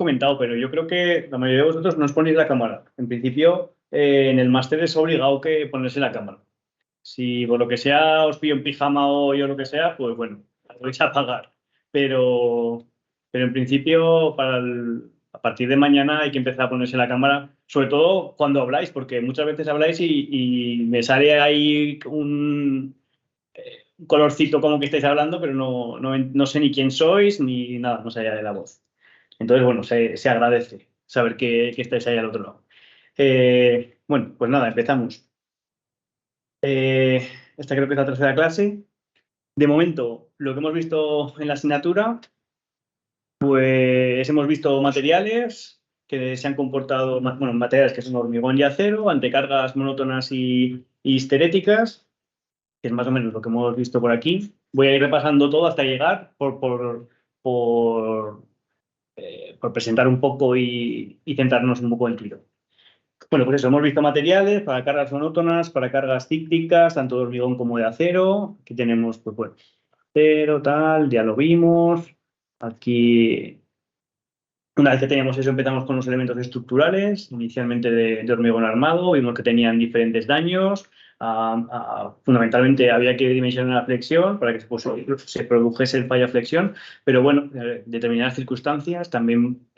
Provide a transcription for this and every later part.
comentado, pero yo creo que la mayoría de vosotros no os ponéis la cámara. En principio, en el máster es obligado que ponerse la cámara. Si por lo que sea os pillo en pijama o yo lo que sea, pues bueno, la podéis apagar. Pero, pero en principio, a partir de mañana hay que empezar a ponerse la cámara, sobre todo cuando habláis, porque muchas veces habláis y me sale ahí un colorcito como que estáis hablando, pero no sé ni quién sois ni nada, no sé allá de la voz. Entonces, bueno, se agradece saber que estáis ahí al otro lado. Bueno, pues nada, empezamos. Esta creo que es la tercera clase. De momento, lo que hemos visto en la asignatura, pues hemos visto materiales que se han comportado, bueno, materiales que son hormigón y acero, ante cargas monótonas y histeréticas, que es más o menos lo que hemos visto por aquí. Voy a ir repasando todo hasta llegar por, por presentar un poco y centrarnos un poco en tiro. Bueno, pues eso, hemos visto materiales para cargas monótonas, para cargas cíclicas, tanto de hormigón como de acero. Aquí tenemos, pues bueno, acero, tal, ya lo vimos. Aquí, una vez que teníamos eso, empezamos con los elementos estructurales, inicialmente de hormigón armado, vimos que tenían diferentes daños. Fundamentalmente había que dimensionar la flexión para que se produjese el fallo de flexión, pero bueno, determinadas circunstancias también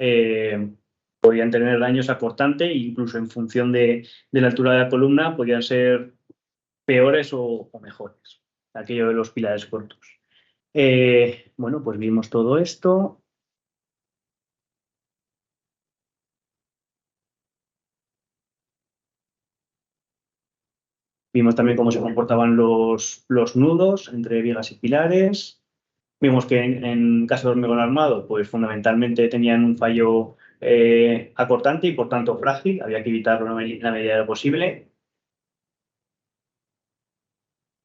podían tener daños a cortante e incluso en función de la altura de la columna podían ser peores o mejores, aquello de los pilares cortos. Bueno, pues vimos todo esto. Vimos también cómo se comportaban los nudos entre vigas y pilares. Vimos que en caso de hormigón armado, pues fundamentalmente tenían un fallo acortante y por tanto frágil. Había que evitarlo en la medida de lo posible.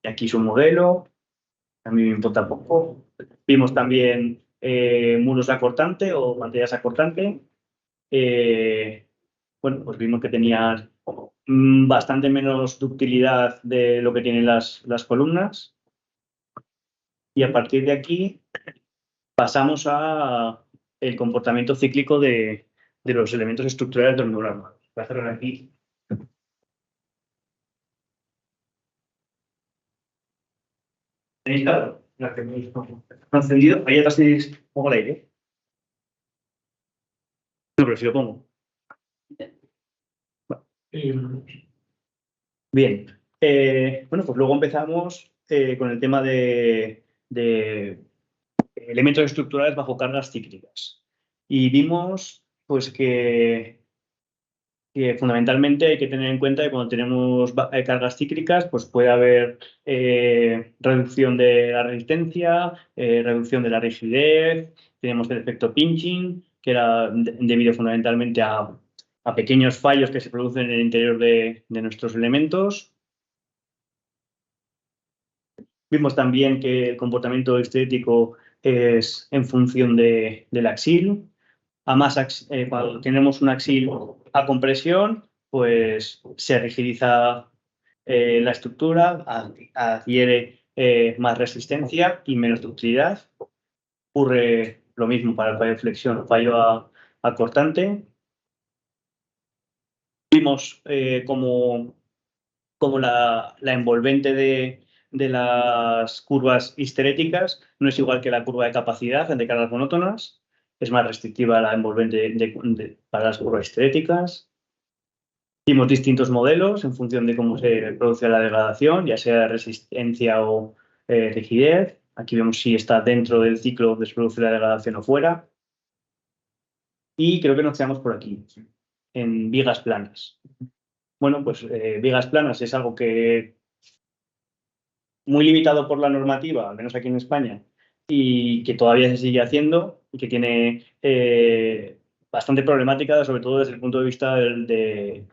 Y aquí su modelo. A mí me importa poco. Vimos también muros acortante o mantillas acortante. Bueno, pues vimos que tenían bastante menos ductilidad de lo que tienen las columnas. Y a partir de aquí pasamos a el comportamiento cíclico de los elementos estructurales del hormigón armado. Voy a cerrar aquí. ¿Tenéis claro? La que me ha encendido. Ahí atrás tenéis, pongo el aire. No, pero si lo pongo. Bien. Bueno, pues luego empezamos con el tema de elementos estructurales bajo cargas cíclicas. Y vimos pues que fundamentalmente hay que tener en cuenta que cuando tenemos cargas cíclicas, pues puede haber reducción de la resistencia, reducción de la rigidez, tenemos el efecto pinching, que era debido fundamentalmente a pequeños fallos que se producen en el interior de nuestros elementos. Vimos también que el comportamiento estético es en función del axil. Además, cuando tenemos un axil a compresión, pues se rigidiza la estructura, adquiere más resistencia y menos ductilidad. Ocurre lo mismo para el fallo de flexión o fallo a cortante. Vimos como la envolvente de las curvas histeréticas no es igual que la curva de capacidad de cargas monótonas. Es más restrictiva la envolvente para las curvas histeréticas. Vimos distintos modelos en función de cómo se produce la degradación, ya sea resistencia o rigidez. Aquí vemos si está dentro del ciclo donde se produce la degradación o fuera. Y creo que nos quedamos por aquí, en vigas planas. Bueno, pues vigas planas es algo que muy limitado por la normativa, al menos aquí en España, y que todavía se sigue haciendo y que tiene bastante problemática, sobre todo desde el punto de vista del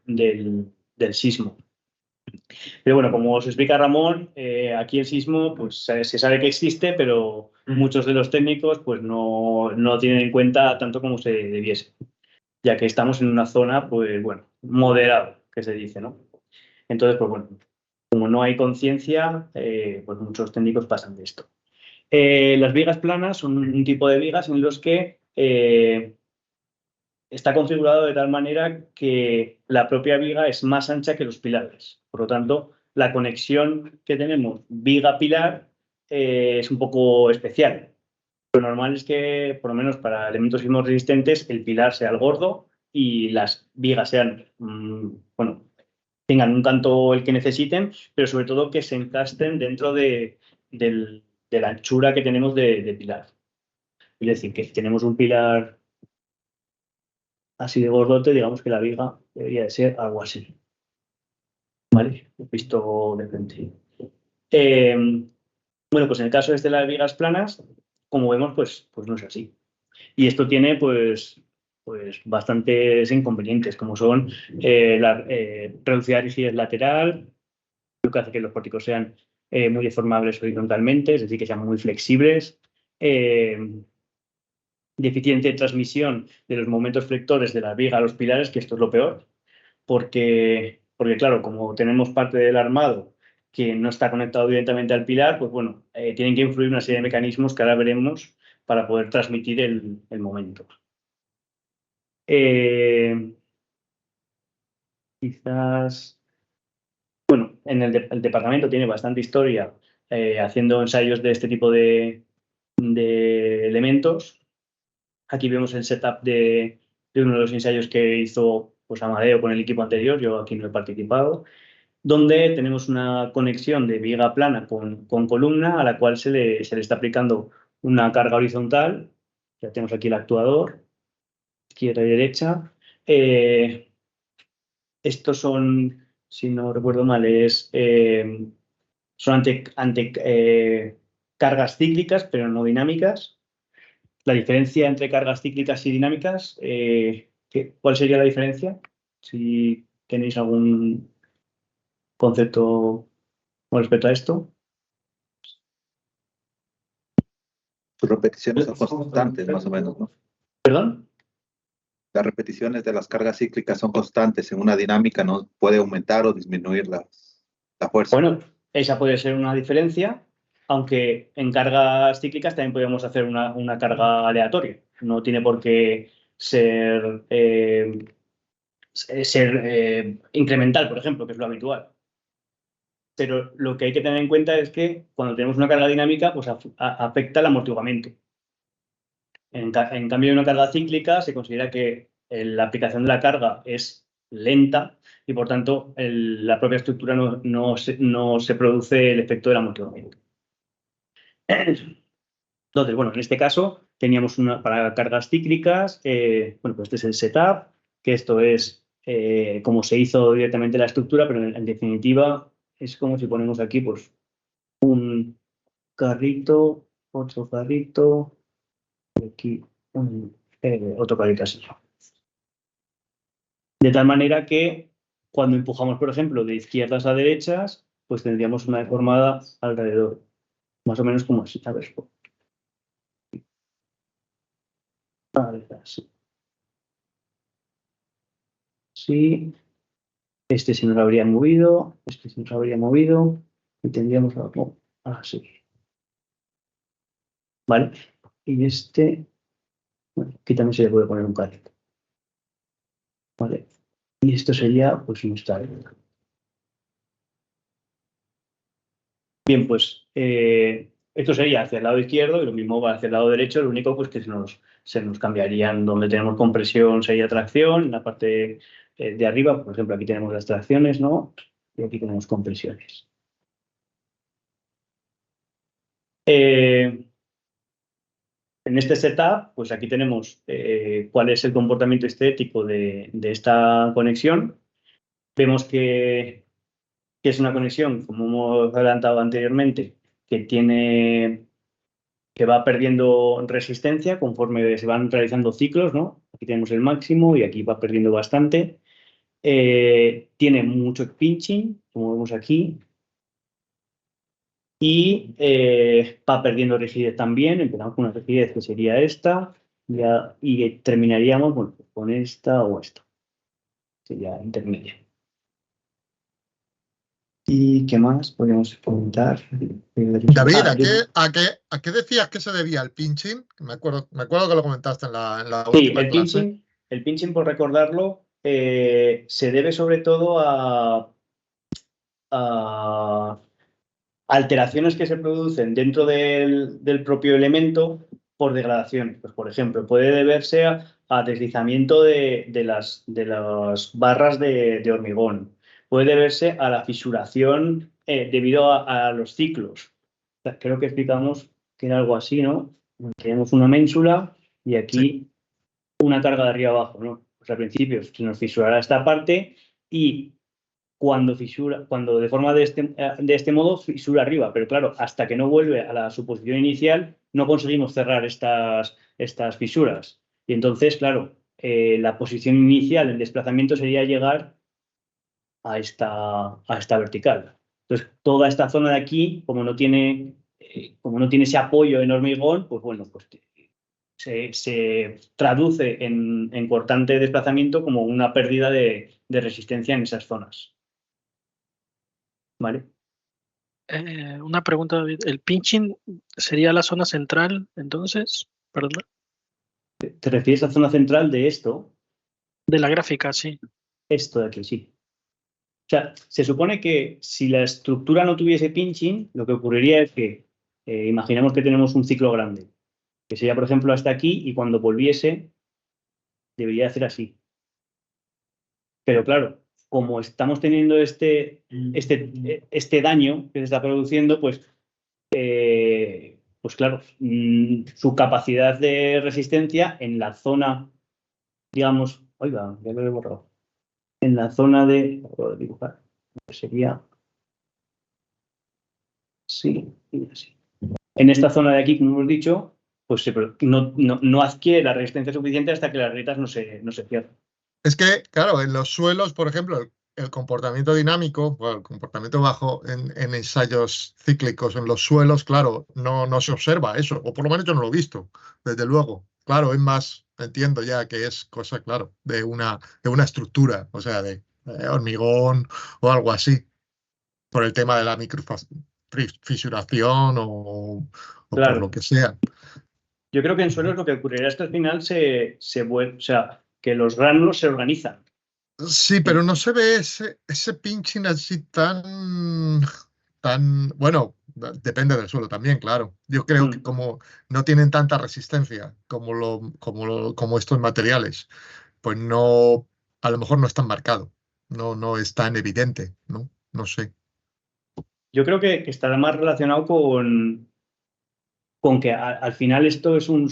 sismo. Pero bueno, como os explica Ramón, aquí el sismo pues, se sabe que existe, pero muchos de los técnicos pues, no lo tienen en cuenta tanto como se debiese, ya que estamos en una zona, pues bueno, moderada, que se dice, ¿no? Entonces, pues bueno, como no hay conciencia, pues muchos técnicos pasan de esto. Las vigas planas son un tipo de vigas en los que está configurado de tal manera que la propia viga es más ancha que los pilares. Por lo tanto, la conexión que tenemos viga-pilar es un poco especial. Lo normal es que, por lo menos para elementos sismos resistentes, el pilar sea el gordo y las vigas sean, bueno, tengan un tanto el que necesiten, pero sobre todo que se encasten dentro de la anchura que tenemos de pilar. Es decir, que si tenemos un pilar así de gordote, digamos que la viga debería de ser algo así. ¿Vale? Visto de frente. Bueno, pues en el caso de las vigas planas, como vemos, pues no es así. Y esto tiene, pues bastantes inconvenientes, como son la reducida rigidez lateral, lo que hace que los pórticos sean muy deformables horizontalmente, es decir, que sean muy flexibles, deficiente transmisión de los momentos flectores de la viga a los pilares, que esto es lo peor, porque claro, como tenemos parte del armado que no está conectado directamente al pilar, pues bueno, tienen que influir una serie de mecanismos que ahora veremos para poder transmitir el momento. Quizás, bueno, en el departamento tiene bastante historia haciendo ensayos de este tipo de elementos. Aquí vemos el setup de uno de los ensayos que hizo pues, Amadeo con el equipo anterior, yo aquí no he participado, donde tenemos una conexión de viga plana con columna a la cual se le está aplicando una carga horizontal. Ya tenemos aquí el actuador, izquierda y derecha. Estos son, si no recuerdo mal, son ante cargas cíclicas, pero no dinámicas. La diferencia entre cargas cíclicas y dinámicas, ¿cuál sería la diferencia? Si tenéis algún concepto con respecto a esto. Sus repeticiones son constantes, más o menos, ¿no? ¿Perdón? Las repeticiones de las cargas cíclicas son constantes. En una dinámica no puede aumentar o disminuir la fuerza. Bueno, esa puede ser una diferencia, aunque en cargas cíclicas también podemos hacer una carga aleatoria. No tiene por qué ser, incremental, por ejemplo, que es lo habitual. Pero lo que hay que tener en cuenta es que cuando tenemos una carga dinámica, pues afecta el amortiguamiento. En cambio, en una carga cíclica se considera que la aplicación de la carga es lenta y, por tanto, la propia estructura no se produce el efecto del amortiguamiento. Entonces, bueno, en este caso teníamos para cargas cíclicas, bueno, pues este es el setup, que esto es como se hizo directamente la estructura, pero en definitiva es como si ponemos aquí, pues, un carrito, otro carrito, y aquí otro carrito así. De tal manera que cuando empujamos, por ejemplo, de izquierdas a derechas, pues tendríamos una deformada alrededor, más o menos como así. A ver. Así. Sí. Este se nos habría movido, este se nos habría movido, y tendríamos algo así. ¿Vale? Y este, bueno, aquí también se le puede poner un carrito. ¿Vale? Y esto sería, pues, nuestra regla. Bien, pues, esto sería hacia el lado izquierdo y lo mismo va hacia el lado derecho, lo único pues que se nos cambiarían donde tenemos compresión, sería tracción, en la parte de arriba, por ejemplo, aquí tenemos las tracciones, ¿no? Y aquí tenemos compresiones. En este setup, pues aquí tenemos cuál es el comportamiento estético de esta conexión. Vemos que es una conexión, como hemos adelantado anteriormente, que va perdiendo resistencia conforme se van realizando ciclos, ¿no? Aquí tenemos el máximo y aquí va perdiendo bastante. Tiene mucho pinching, como vemos aquí, y va perdiendo rigidez también. Empezamos con una rigidez que sería esta y terminaríamos bueno, con esta o esta. Sería intermedia. ¿Y qué más podríamos comentar? David, ¿a qué decías que se debía el pinching? Me acuerdo que lo comentaste en la última clase. El pinching, por recordarlo, se debe sobre todo a alteraciones que se producen dentro del propio elemento por degradaciones. Pues, por ejemplo, puede deberse a deslizamiento de las barras de hormigón. Puede deberse a la fisuración debido a los ciclos. Creo que explicamos que era algo así, ¿no? Tenemos una ménsula y aquí una carga de arriba abajo, ¿no? Pues al principio se nos fisurará esta parte y cuando deforma de este modo, fisura arriba. Pero claro, hasta que no vuelve a la su posición inicial, no conseguimos cerrar estas fisuras. Y entonces, claro, la posición inicial, el desplazamiento sería llegar a esta vertical. Entonces, toda esta zona de aquí, como no tiene ese apoyo en hormigón, pues bueno, pues se traduce en cortante de desplazamiento como una pérdida de resistencia en esas zonas. ¿Vale? Una pregunta, David. ¿El pinching sería la zona central, entonces? Perdón. ¿Te refieres a la zona central de esto? De la gráfica, sí. Esto de aquí, sí. O sea, se supone que si la estructura no tuviese pinching, lo que ocurriría es que imaginemos que tenemos un ciclo grande, que sería, por ejemplo, hasta aquí, y cuando volviese, debería hacer así. Pero claro, como estamos teniendo este daño que se está produciendo, pues claro, su capacidad de resistencia en la zona, digamos, oiga, ya lo he borrado, en la zona puedo dibujar, sería, sí, así. En esta zona de aquí, como hemos dicho, pues no adquiere la resistencia suficiente hasta que las grietas no se cierran. Es que, claro, en los suelos, por ejemplo, el comportamiento dinámico, el comportamiento bajo en ensayos cíclicos en los suelos, claro, no se observa eso, o por lo menos yo no lo he visto, desde luego. Claro, es más, entiendo ya que es cosa, claro, de una estructura, o sea, de hormigón o algo así, por el tema de la microfisuración o por lo Claro. que sea. Yo creo que en suelos lo que ocurrirá es que al final se vuelve, o sea, que los granos se organizan. Sí, pero no se ve ese pinching así tan, bueno, depende del suelo también, claro. Yo creo que como no tienen tanta resistencia como estos materiales, pues no, a lo mejor no es tan marcado, no es tan evidente, ¿no? No sé. Yo creo que estará más relacionado con que al final esto es un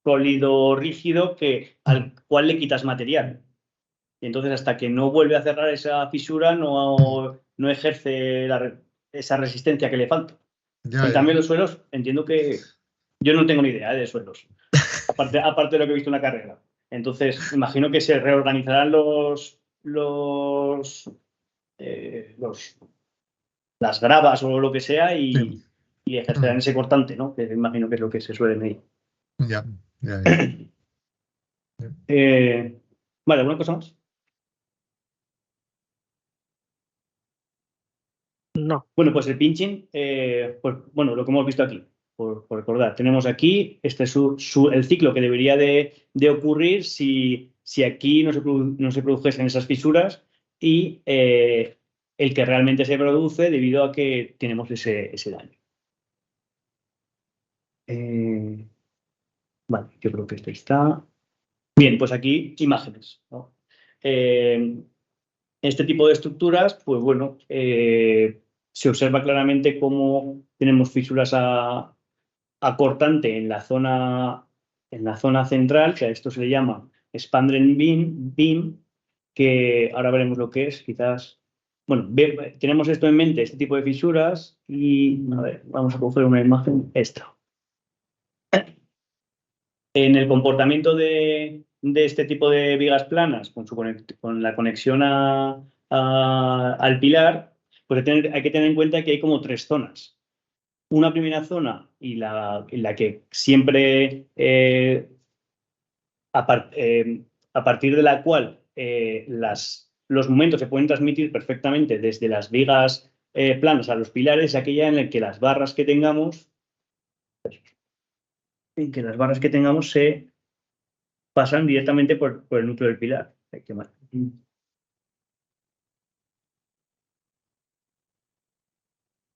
sólido rígido al cual le quitas material. Y entonces, hasta que no vuelve a cerrar esa fisura, no ejerce esa resistencia que le falta. Ya, En cambio, los suelos, entiendo que yo no tengo ni idea de suelos, aparte de lo que he visto en la carrera. Entonces, imagino que se reorganizarán las gravas o lo que sea y ejercerán ese cortante, ¿no? Que imagino que es lo que se suele medir. Ya. Vale, ¿alguna cosa más? No. Bueno, pues el pinching, pues bueno, lo que hemos visto aquí, por recordar, tenemos aquí este es el ciclo que debería de ocurrir si aquí no se produjesen esas fisuras y el que realmente se produce debido a que tenemos ese daño. Vale, yo creo que esto está. Bien, pues aquí imágenes, ¿no? Este tipo de estructuras, pues bueno, se observa claramente cómo tenemos fisuras a cortante en la zona central, que a esto se le llama spandrel beam, que ahora veremos lo que es, quizás. Bueno, tenemos esto en mente, este tipo de fisuras, y a ver, vamos a coger una imagen, esta. En el comportamiento de este tipo de vigas planas, con la conexión al pilar, pues hay que tener en cuenta que hay como tres zonas. Una primera zona y en la que siempre, a partir de la cual los momentos se pueden transmitir perfectamente desde las vigas planas a los pilares, aquella en la que las barras que tengamos, pasan directamente por el núcleo del pilar. Ay, qué mal.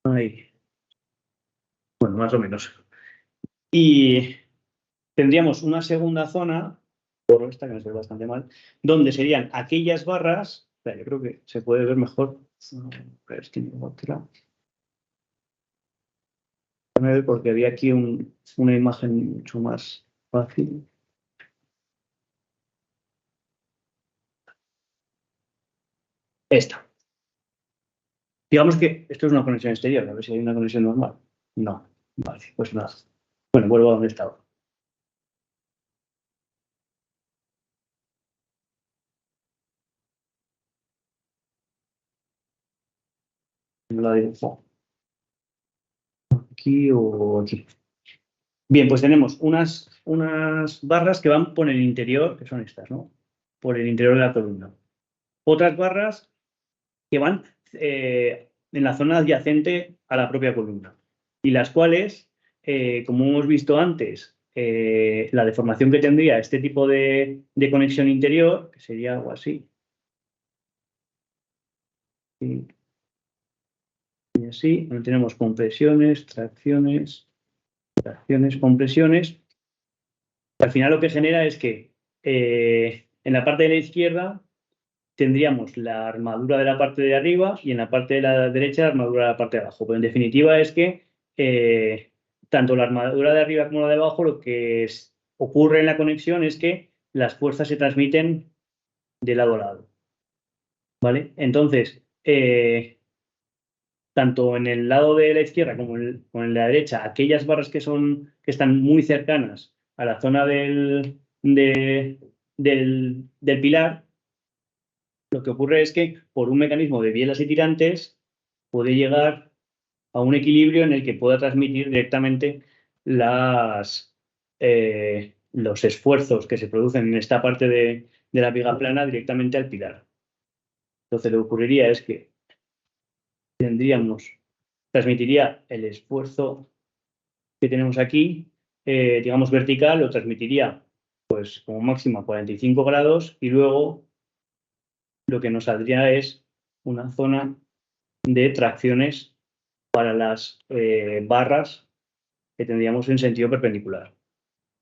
Ahí. Bueno, más o menos. Y tendríamos una segunda zona, por esta que me se ve bastante mal, donde serían aquellas barras. Yo creo que se puede ver mejor. Es que no, porque había aquí una imagen mucho más fácil. Esta. Digamos que esto es una conexión exterior, a ver si hay una conexión normal. No, vale, pues nada. Bueno, vuelvo a donde estaba. La dirección. Aquí o aquí. Bien, pues tenemos unas barras que van por el interior, que son estas, ¿no? Por el interior de la columna. Otras barras que van en la zona adyacente a la propia columna. Y las cuales, como hemos visto antes, la deformación que tendría este tipo de conexión interior, que sería algo así. Y así, tenemos compresiones, tracciones, compresiones. Al final lo que genera es que en la parte de la izquierda tendríamos la armadura de la parte de arriba y en la parte de la derecha la armadura de la parte de abajo. Pero en definitiva es que tanto la armadura de arriba como la de abajo lo que ocurre en la conexión es que las fuerzas se transmiten de lado a lado. ¿Vale? Entonces, tanto en el lado de la izquierda como en el de la derecha, aquellas barras que están muy cercanas a la zona del pilar, lo que ocurre es que por un mecanismo de bielas y tirantes puede llegar a un equilibrio en el que pueda transmitir directamente los esfuerzos que se producen en esta parte de la viga plana directamente al pilar. Entonces lo que ocurriría es que transmitiría el esfuerzo que tenemos aquí, digamos vertical, lo transmitiría pues como máximo a 45 grados y luego lo que nos saldría es una zona de tracciones para las barras que tendríamos en sentido perpendicular.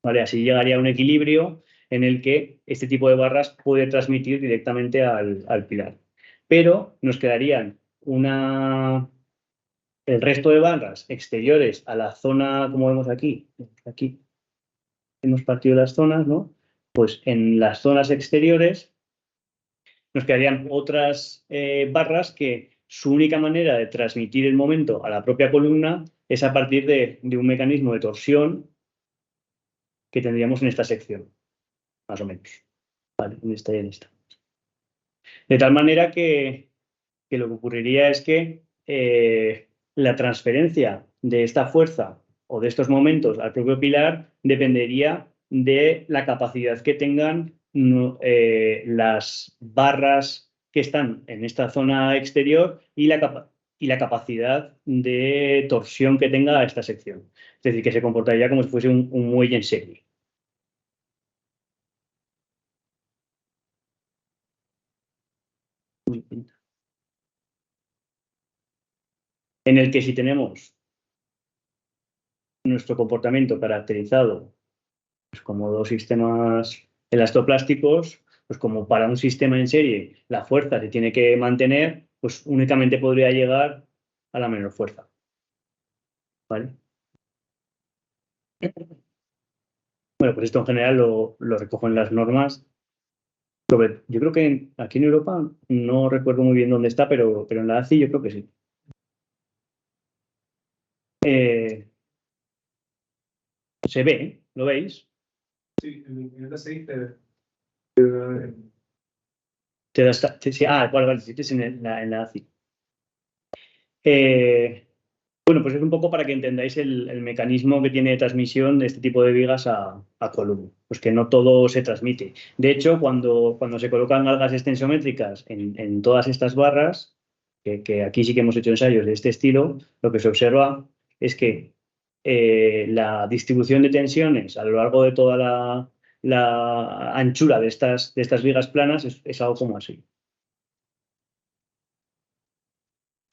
¿Vale? Así llegaría a un equilibrio en el que este tipo de barras puede transmitir directamente al pilar. Pero nos quedarían el resto de barras exteriores a la zona, como vemos aquí hemos partido las zonas, ¿no? Pues en las zonas exteriores nos quedarían otras barras que su única manera de transmitir el momento a la propia columna es a partir de un mecanismo de torsión que tendríamos en esta sección, más o menos. Vale, en esta y en esta. De tal manera que lo que ocurriría es que la transferencia de esta fuerza o de estos momentos al propio pilar dependería de la capacidad que tengan las barras que están en esta zona exterior y la capacidad de torsión que tenga esta sección. Es decir, que se comportaría como si fuese un muelle en serie. En el que si tenemos nuestro comportamiento caracterizado pues, como dos sistemas elastoplásticos, pues como para un sistema en serie la fuerza se tiene que mantener, pues únicamente podría llegar a la menor fuerza. ¿Vale? Bueno, pues esto en general lo recojo en las normas. Yo creo que aquí en Europa no recuerdo muy bien dónde está, pero en la ACI yo creo que sí. Se ve, ¿lo veis? Sí, en el ACI vale, sí, es en la ACI. Bueno, pues es un poco para que entendáis el mecanismo que tiene de transmisión de este tipo de vigas a columna. Pues que no todo se transmite. De hecho, cuando se colocan algas extensométricas en todas estas barras, que aquí sí que hemos hecho ensayos de este estilo, lo que se observa es que la distribución de tensiones a lo largo de toda la anchura de estas vigas planas es algo como así.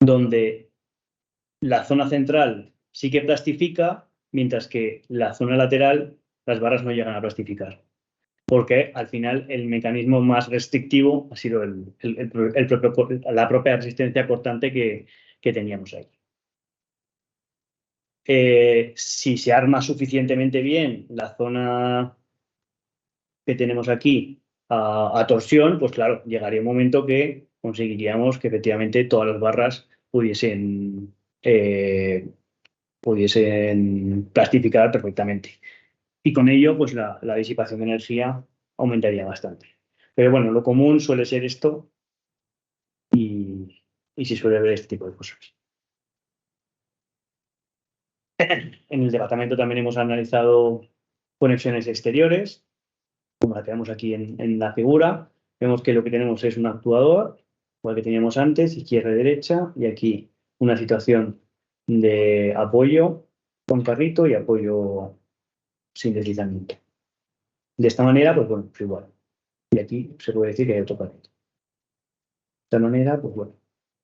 Donde la zona central sí que plastifica, mientras que la zona lateral las barras no llegan a plastificar. Porque al final el mecanismo más restrictivo ha sido la propia resistencia cortante que teníamos ahí. Si se arma suficientemente bien la zona que tenemos aquí a torsión, pues claro, llegaría un momento que conseguiríamos que efectivamente todas las barras pudiesen plastificar perfectamente. Y con ello, pues la disipación de energía aumentaría bastante. Pero bueno, lo común suele ser esto y se suele ver este tipo de cosas. En el departamento también hemos analizado conexiones exteriores, como la tenemos aquí en la figura. Vemos que lo que tenemos es un actuador, igual que teníamos antes, izquierda y derecha, y aquí una situación de apoyo con carrito y apoyo sin deslizamiento. De esta manera, pues bueno, pues igual. Y aquí se puede decir que hay otro carrito. De esta manera, pues bueno,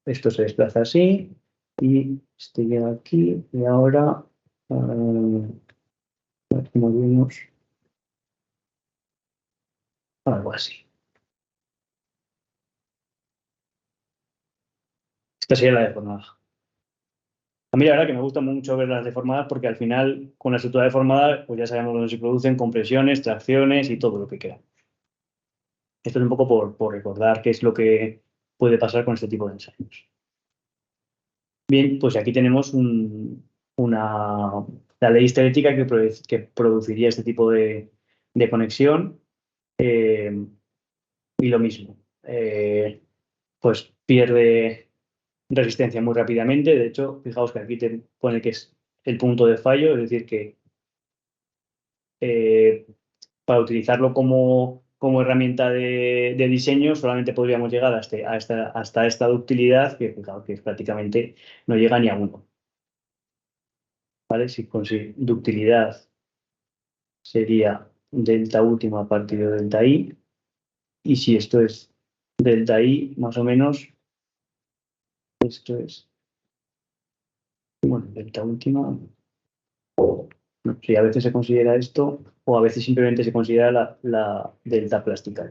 esto se desplaza así y este llega aquí y ahora como vimos algo así. Esta sería la deformada. A mí la verdad que me gusta mucho ver las deformadas porque al final con la estructura deformada pues ya sabemos dónde se producen compresiones, tracciones y todo lo que queda. Esto es un poco por recordar qué es lo que puede pasar con este tipo de ensayos. Bien, pues aquí tenemos la ley histerética que produciría este tipo de conexión y lo mismo. Pues pierde resistencia muy rápidamente. De hecho, fijaos que aquí te pone que es el punto de fallo, es decir, que para utilizarlo como herramienta de diseño solamente podríamos llegar hasta esta ductilidad, que fijaos que prácticamente no llega ni a 1. ¿Vale? Si con ductilidad sería delta última partido de delta I, y si esto es delta I, más o menos, esto es, bueno, delta última, no, si a veces se considera esto, o a veces simplemente se considera la delta plástica.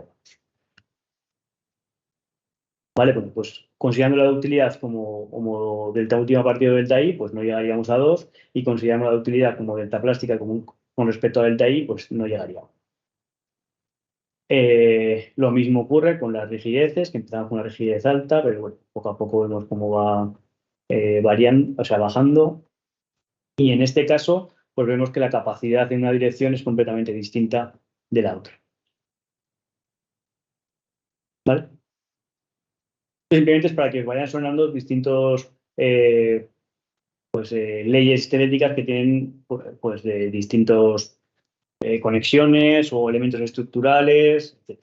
Vale, bueno, pues considerando la ductilidad como delta última partido de delta I, pues no llegaríamos a 2, y considerando la ductilidad como delta plástica con respecto a delta I, pues no llegaríamos. Lo mismo ocurre con las rigideces, que empezamos con una rigidez alta, pero bueno, poco a poco vemos cómo va variando, o sea, bajando. Y en este caso, pues vemos que la capacidad en una dirección es completamente distinta de la otra. ¿Vale? Simplemente es para que os vayan sonando distintos leyes estéticas que tienen pues, de distintos conexiones o elementos estructurales, etc.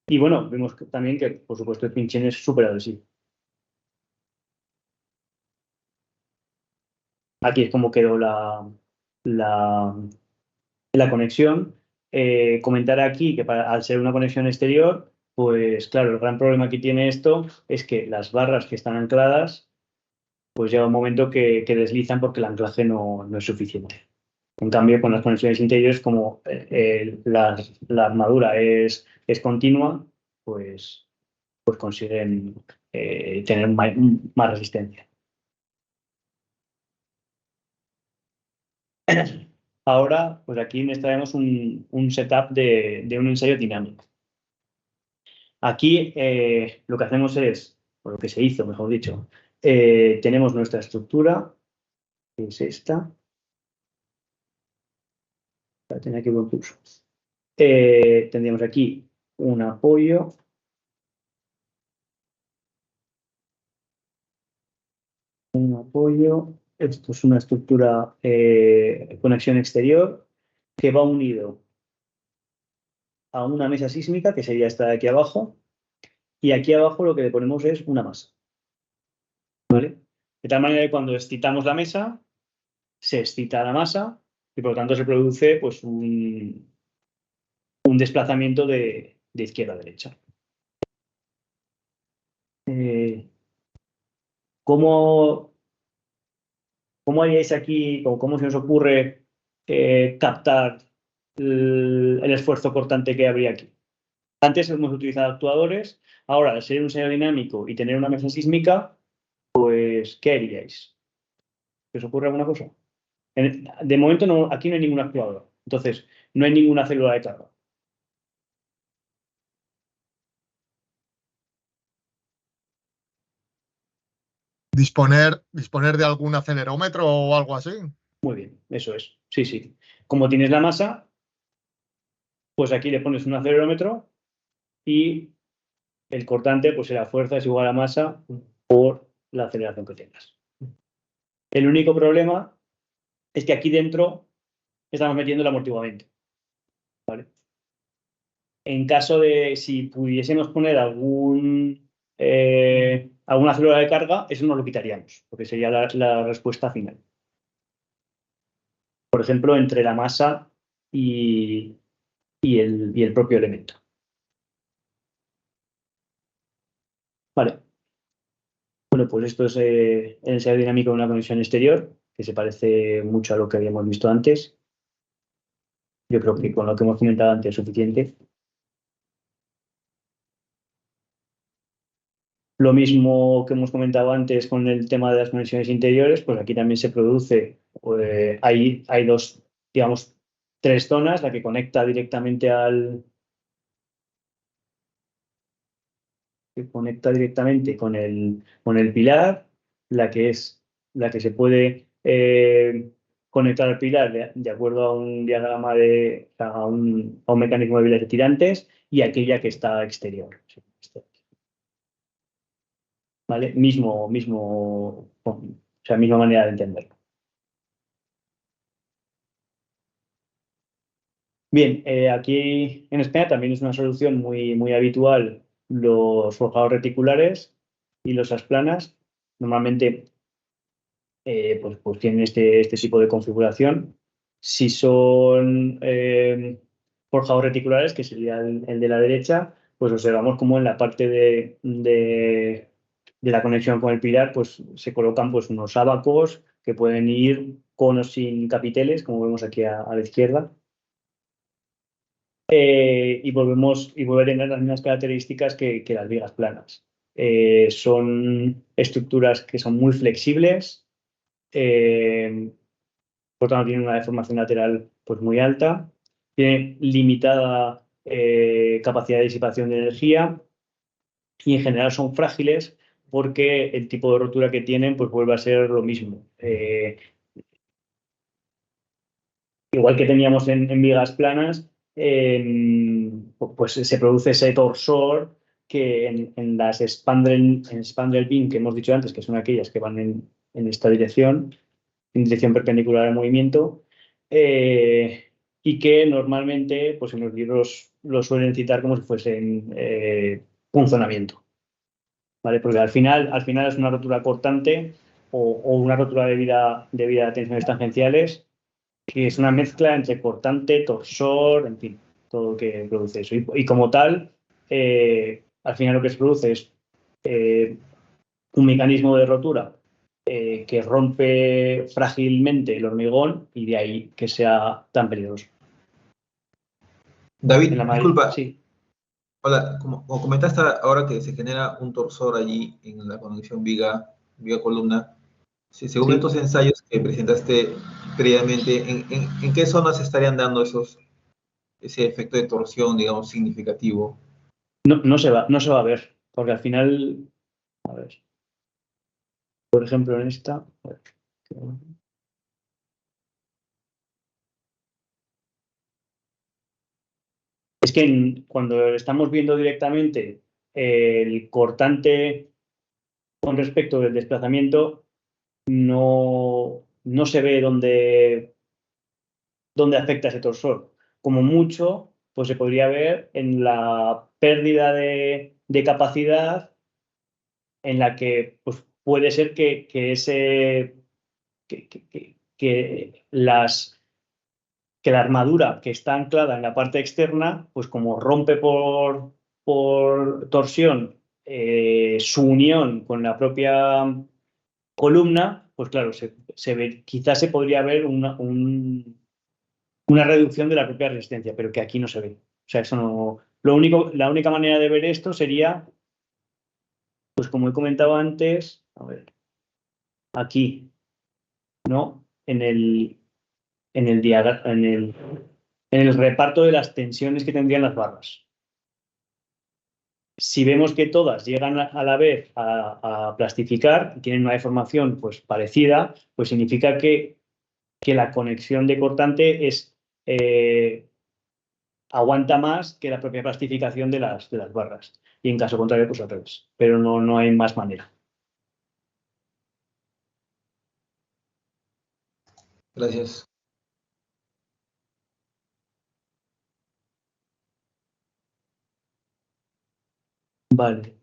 Y bueno, vemos también que, por supuesto, el pinchen es súper adhesivo. Aquí es como quedó la conexión. Comentar aquí que al ser una conexión exterior, pues claro, el gran problema que tiene esto es que las barras que están ancladas, pues llega un momento que deslizan porque el anclaje no es suficiente. En cambio, con las conexiones interiores, como la armadura es continua, pues consiguen tener más resistencia. Ahora, pues aquí les traemos un setup de un ensayo dinámico. Aquí lo que hacemos es, o lo que se hizo, mejor dicho, tenemos nuestra estructura, que es esta. La tenía aquí buen curso. Tendríamos aquí un apoyo. Esto es una estructura conexión exterior que va unido a una mesa sísmica, que sería esta de aquí abajo, y aquí abajo lo que le ponemos es una masa. ¿Vale? De tal manera que cuando excitamos la mesa, se excita la masa y por lo tanto se produce pues, un un desplazamiento de izquierda a derecha. ¿Cómo haríais aquí, o cómo se os ocurre captar el esfuerzo cortante que habría aquí? Antes hemos utilizado actuadores, ahora al ser un ensayo dinámico y tener una mesa sísmica, pues, ¿qué haríais? ¿Os ocurre alguna cosa? De momento aquí no hay ningún actuador, entonces no hay ninguna célula de carga. Disponer de algún acelerómetro o algo así. Muy bien, eso es. Sí, sí. Como tienes la masa, pues aquí le pones un acelerómetro y el cortante, pues la fuerza es igual a masa por la aceleración que tengas. El único problema es que aquí dentro estamos metiendo el amortiguamiento. ¿Vale? En caso de si pudiésemos poner alguna célula de carga, eso nos lo quitaríamos, porque sería la respuesta final. Por ejemplo, entre la masa y el propio elemento. Vale. Bueno, pues esto es el ensayo dinámico de una conexión exterior, que se parece mucho a lo que habíamos visto antes. Yo creo que con lo que hemos comentado antes es suficiente. Lo mismo que hemos comentado antes con el tema de las conexiones interiores, pues aquí también se produce, hay dos, digamos, tres zonas, la que conecta directamente con el pilar, la que se puede conectar al pilar de acuerdo a un diagrama a un mecanismo de vilas tirantes, y aquella que está exterior. ¿Vale? Misma manera de entenderlo. Bien, aquí en España también es una solución muy habitual los forjados reticulares y losas planas. Normalmente pues tienen este tipo de configuración. Si son forjados reticulares, que sería el de la derecha, pues observamos como en la parte de la conexión con el pilar, pues se colocan pues unos ábacos que pueden ir con o sin capiteles, como vemos aquí a la izquierda. Y vuelve a tener las mismas características que las vigas planas. Son estructuras que son muy flexibles, por tanto tienen una deformación lateral pues muy alta, tienen limitada capacidad de disipación de energía y en general son frágiles porque el tipo de rotura que tienen pues vuelve a ser lo mismo. Igual que teníamos en vigas planas, pues se produce ese torsor que en las spandrel beam que hemos dicho antes, que son aquellas que van en esta dirección, en dirección perpendicular al movimiento, y que normalmente pues en los libros lo suelen citar como si fuesen punzonamiento. ¿Vale? Porque al final es una rotura cortante o una rotura debida a tensiones tangenciales, que es una mezcla entre cortante, torsor, en fin, todo lo que produce eso. Y como tal, al final lo que se produce es un mecanismo de rotura que rompe frágilmente el hormigón y de ahí que sea tan peligroso. David, disculpa, Sí. hola, como comentaste ahora que se genera un torsor allí en la conexión viga-columna, según Sí. estos ensayos que presentaste previamente, ¿en qué zonas se estarían dando ese efecto de torsión, digamos, significativo? No se va a ver, porque al final, a ver, por ejemplo, en esta. A ver, es que cuando estamos viendo directamente el cortante con respecto del desplazamiento, no se ve dónde afecta ese torsor. Como mucho, pues se podría ver en la pérdida de capacidad, en la que pues, puede ser que las que la armadura que está anclada en la parte externa, pues como rompe por torsión su unión con la propia columna, pues claro, se ve, quizás se podría ver una reducción de la propia resistencia, pero que aquí no se ve. O sea, eso no. La única manera de ver esto sería, pues como he comentado antes, a ver, aquí, ¿no? En el reparto de las tensiones que tendrían las barras. Si vemos que todas llegan a la vez a plastificar y tienen una deformación pues, parecida, pues significa que la conexión de cortante aguanta más que la propia plastificación de las barras. Y en caso contrario, pues al revés. Pero no hay más manera. Gracias. Vale.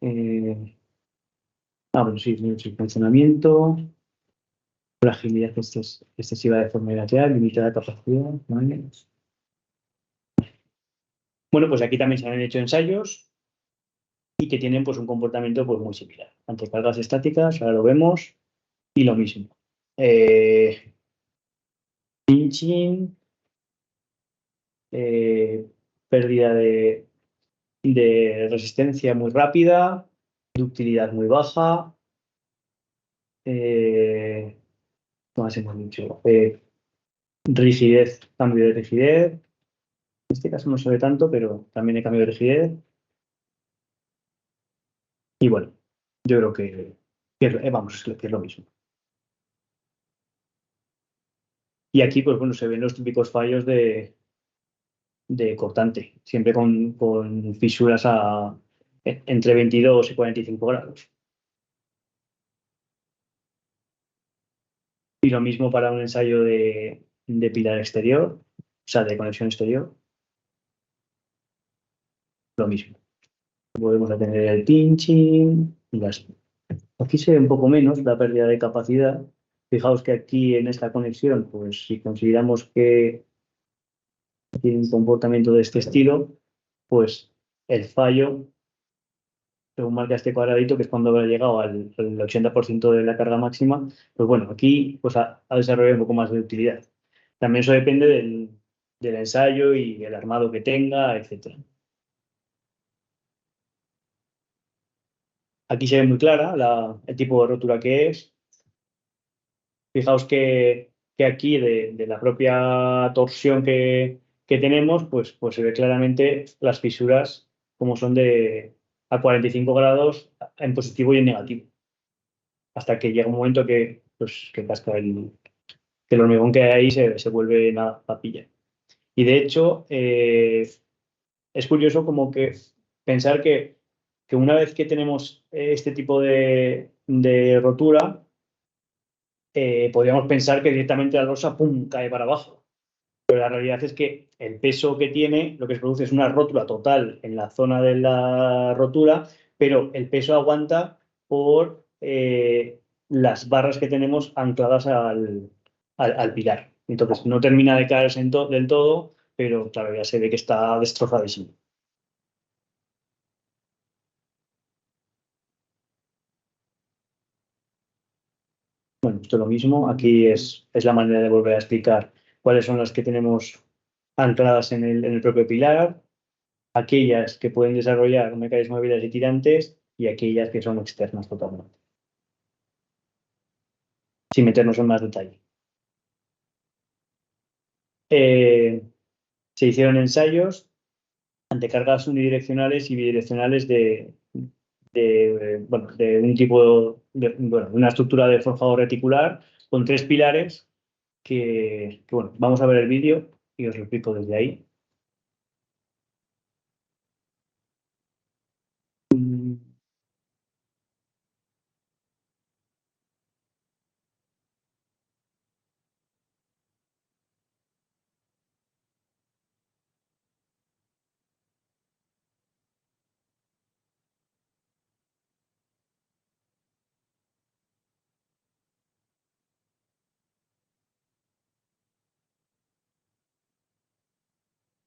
Bueno, sí, funcionamiento. Fragilidad excesiva de forma lateral, limitada capacidad. ¿Vale? Bueno, pues aquí también se han hecho ensayos y que tienen pues un comportamiento pues muy similar. Ante cargas estáticas, ahora lo vemos, y lo mismo. Pinching, pérdida de resistencia muy rápida, ductilidad muy baja. ¿Qué más hemos dicho? Rigidez, cambio de rigidez. En este caso no se ve tanto, pero también hay cambio de rigidez. Y bueno, yo creo vamos, que es lo mismo. Y aquí, pues bueno, se ven los típicos fallos de cortante, siempre con fisuras entre 22 y 45 grados. Y lo mismo para un ensayo de pilar exterior, o sea, de conexión exterior, lo mismo. Volvemos a tener el pinching y las. Aquí se ve un poco menos la pérdida de capacidad. Fijaos que aquí en esta conexión, pues si consideramos que tiene un comportamiento de este estilo, pues el fallo, según marca este cuadradito, que es cuando habrá llegado al 80% de la carga máxima, pues bueno, aquí pues ha desarrollado un poco más de utilidad. También eso depende del ensayo y el armado que tenga, etc. Aquí se ve muy clara el tipo de rótula que es. Fijaos que aquí de la propia torsión que tenemos, pues se ve claramente las fisuras como son a 45 grados en positivo y en negativo. Hasta que llega un momento que casca que el hormigón que hay ahí se vuelve nada, papilla. Y de hecho, es curioso como que pensar que una vez que tenemos este tipo de rotura, podríamos pensar que directamente la losa ¡pum!, cae para abajo. Pero la realidad es que el peso que tiene, lo que se produce es una rótura total en la zona de la rotura, pero el peso aguanta por las barras que tenemos ancladas al pilar. Entonces no termina de caerse del todo, pero claro, ya se ve que está destrozadísimo. Bueno, esto es lo mismo. Aquí es la manera de volver a explicar cuáles son las que tenemos ancladas en el propio pilar, aquellas que pueden desarrollar un mecanismo de vidas y tirantes y aquellas que son externas totalmente. Sin meternos en más detalle. Se hicieron ensayos ante cargas unidireccionales y bidireccionales de un tipo una estructura de forjado reticular con 3 pilares bueno, vamos a ver el vídeo y os lo explico desde ahí.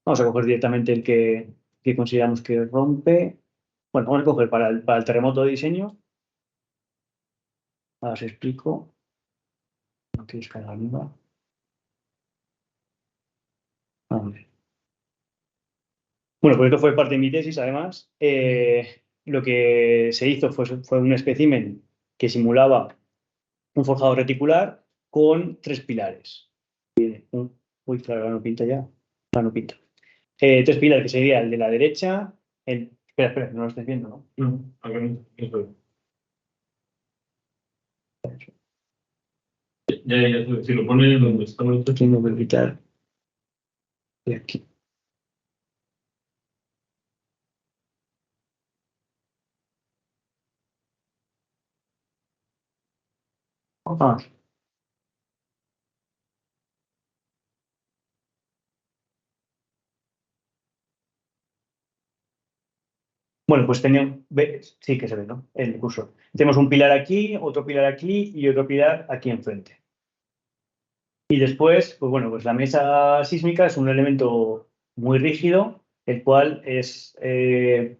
Vamos a coger directamente el que consideramos que rompe. Bueno, vamos a coger para el terremoto de diseño. Ahora os explico. No quiero descargar arriba. Bueno, pues esto fue parte de mi tesis, además. Lo que se hizo fue un espécimen que simulaba un forjado reticular con 3 pilares. Uy, claro, ahora no pinta ya. Ahora no pinta. 3 pilares, que sería el de la derecha. Espera, no lo estáis viendo, ¿no? No, acá no. Ya, si lo ponen donde está el Tengo que quitar de aquí. Ah. Bueno, pues sí que se ve, ¿no? El cursor. Tenemos un pilar aquí, otro pilar aquí y otro pilar aquí enfrente. Y después, pues bueno, pues la mesa sísmica es un elemento muy rígido, el cual se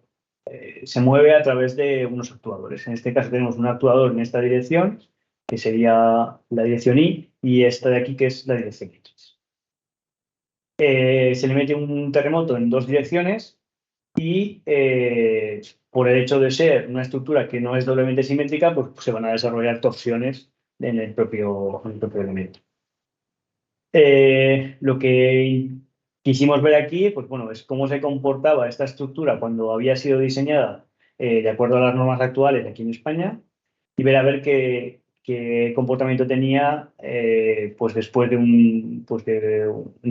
mueve a través de unos actuadores. En este caso tenemos un actuador en esta dirección, que sería la dirección Y, y esta de aquí, que es la dirección X. Se le mete un terremoto en 2 direcciones y por el hecho de ser una estructura que no es doblemente simétrica, pues se van a desarrollar torsiones en el propio elemento. Lo que quisimos ver aquí, pues bueno, es cómo se comportaba esta estructura cuando había sido diseñada de acuerdo a las normas actuales aquí en España y ver a ver qué comportamiento tenía pues después de un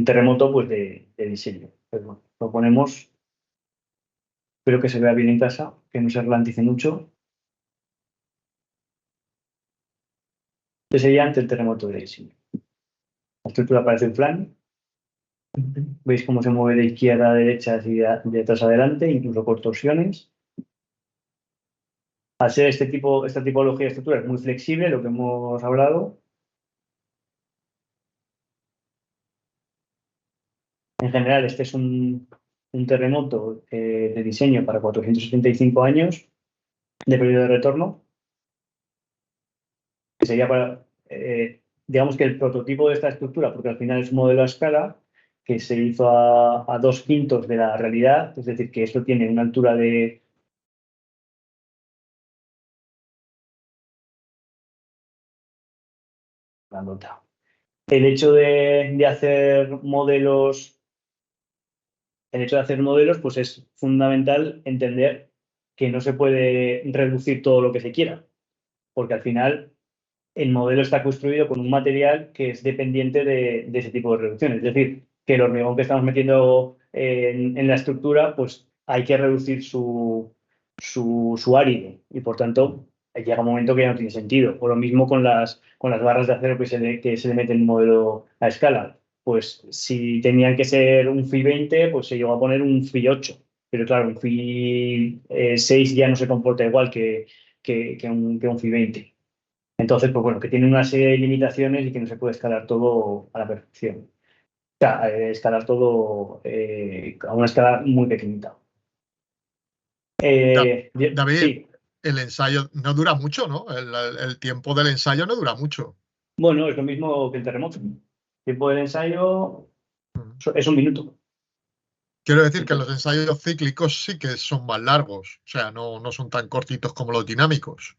terremoto pues de diseño. Pero bueno, lo ponemos, espero que se vea bien en casa, que no se ralentice mucho. Este sería ante el terremoto de diseño. La estructura parece un flan. Veis cómo se mueve de izquierda a derecha y de atrás a adelante, incluso por torsiones. Al ser esta tipología de estructura es muy flexible, lo que hemos hablado. En general, este es un terremoto de diseño para 475 años de periodo de retorno, que sería para, digamos que el prototipo de esta estructura, porque al final es un modelo a escala, que se hizo a 2/5 de la realidad, es decir, que esto tiene una altura de la nota. El hecho de hacer modelos, pues es fundamental entender que no se puede reducir todo lo que se quiera, porque al final el modelo está construido con un material que es dependiente de ese tipo de reducciones. Es decir, que el hormigón que estamos metiendo en la estructura, pues hay que reducir su árido y por tanto llega un momento que ya no tiene sentido. O lo mismo con las barras de acero que se le mete en un modelo a escala. Pues si tenían que ser un Fi 20, pues se llegó a poner un Fi 8. Pero claro, un Fi 6 ya no se comporta igual que un Fi 20. Entonces, pues bueno, que tiene una serie de limitaciones y que no se puede escalar todo a la perfección. O sea, escalar todo a una escala muy pequeñita. David, sí. el ensayo no dura mucho, ¿no? El tiempo del ensayo no dura mucho. Bueno, es lo mismo que el terremoto. El tiempo del ensayo es 1 minuto. Quiero decir que los ensayos cíclicos sí que son más largos, o sea, no son tan cortitos como los dinámicos.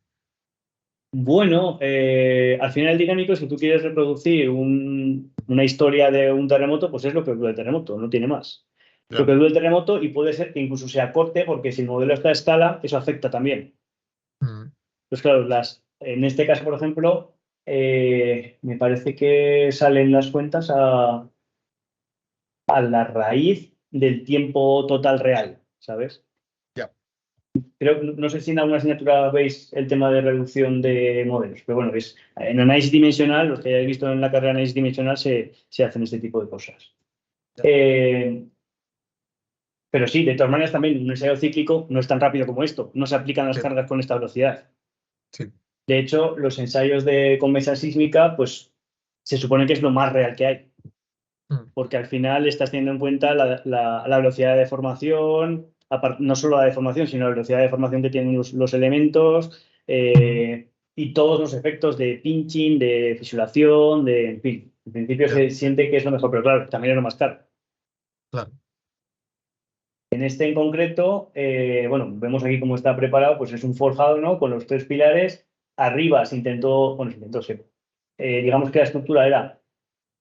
Bueno, al final el dinámico, si tú quieres reproducir una historia de un terremoto, pues es lo que dura el terremoto, no tiene más. Ya. Lo que dura el terremoto y puede ser que incluso sea corte, porque si el modelo está a escala, eso afecta también. Pues claro, en este caso, por ejemplo, me parece que salen las cuentas a la raíz del tiempo total real, ¿sabes? Ya. No sé si en alguna asignatura veis el tema de reducción de modelos, pero bueno, en análisis dimensional, los que hayáis visto en la carrera de análisis dimensional, se hacen este tipo de cosas. Pero sí, de todas maneras también un ensayo cíclico no es tan rápido como esto, no se aplican las cargas con esta velocidad. Sí. De hecho, los ensayos con mesa sísmica, pues se supone que es lo más real que hay. porque al final estás teniendo en cuenta la velocidad de deformación, no solo la deformación, sino la velocidad de deformación que tienen los elementos y todos los efectos de pinching, de fisuración, en fin. En principio se siente que es lo mejor, pero claro, también es lo más caro. Claro. En este en concreto, bueno, vemos aquí cómo está preparado, pues es un forjado, ¿no? Con los 3 pilares. Arriba se intentó, digamos que la estructura era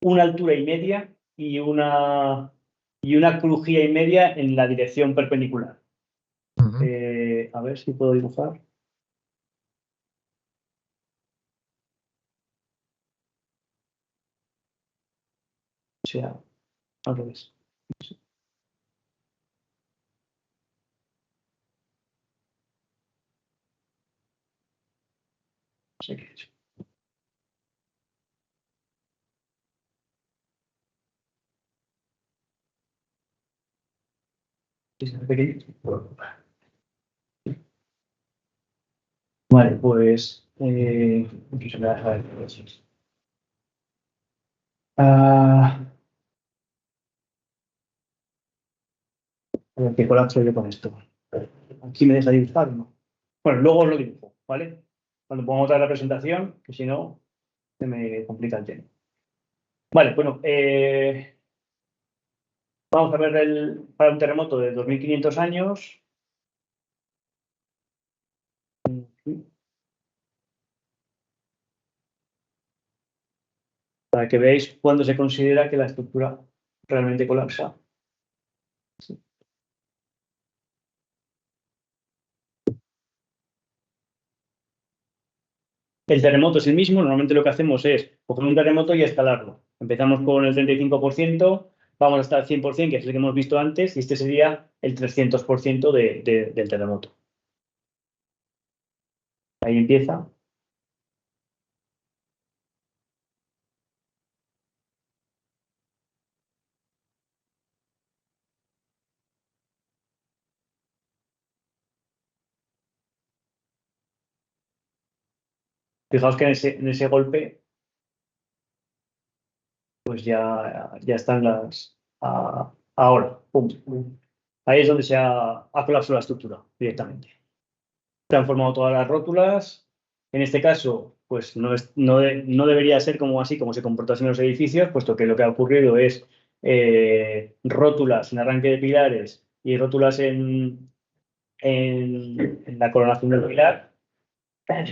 una altura y media y una crujía y media en la dirección perpendicular. A ver si puedo dibujar. O sea, al revés. No sé qué he hecho. Vale, pues a ver qué colapso yo con esto. Aquí me deja dibujar, ¿no? Bueno, luego os lo dibujo, ¿vale? Cuando pongamos otra representación, que si no, se me complica el tema. Vale, bueno, vamos a ver para un terremoto de 2500 años. Para que veáis cuándo se considera que la estructura realmente colapsa. Sí. El terremoto es el mismo. Normalmente lo que hacemos es coger un terremoto y escalarlo. Empezamos con el 35%, vamos hasta el 100%, que es el que hemos visto antes, y este sería el 300% del terremoto. Ahí empieza. Fijaos que en ese golpe, pues ya están ahora. Pum. Ahí es donde se ha colapsado la estructura directamente. Se han formado todas las rótulas. En este caso, pues no debería ser como así como se comportasen los edificios, puesto que lo que ha ocurrido es rótulas en arranque de pilares y rótulas en la coronación del pilar.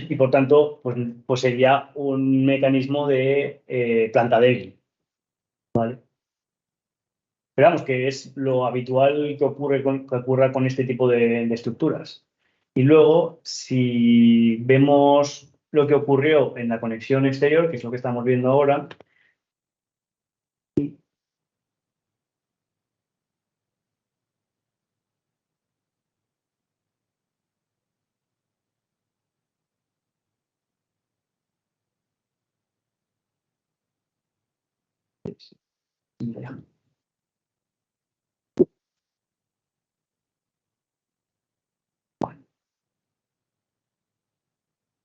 Y por tanto, pues sería un mecanismo de planta débil. ¿Vale? Pero vamos, que es lo habitual que ocurra con este tipo de estructuras. Y luego, si vemos lo que ocurrió en la conexión exterior, que es lo que estamos viendo ahora,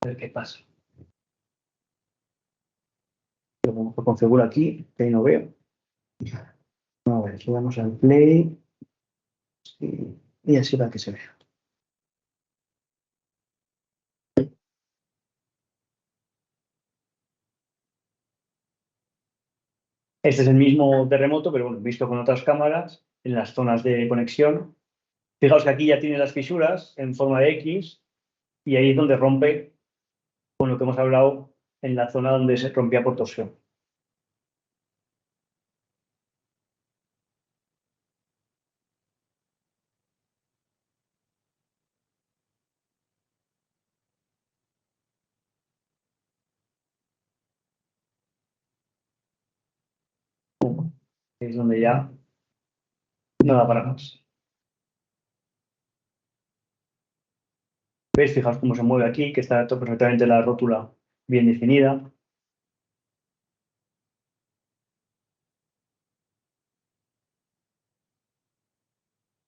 a ver qué pasa. Lo configuro aquí, que ahí no veo. A ver, le damos al play y así para que se vea. Este es el mismo terremoto, pero bueno, visto con otras cámaras en las zonas de conexión. Fijaos que aquí ya tiene las fisuras en forma de X y ahí es donde rompe con lo que hemos hablado en la zona donde se rompía por torsión. Es donde ya no da para más. ¿Veis? Fijaos cómo se mueve aquí, que está perfectamente la rótula bien definida.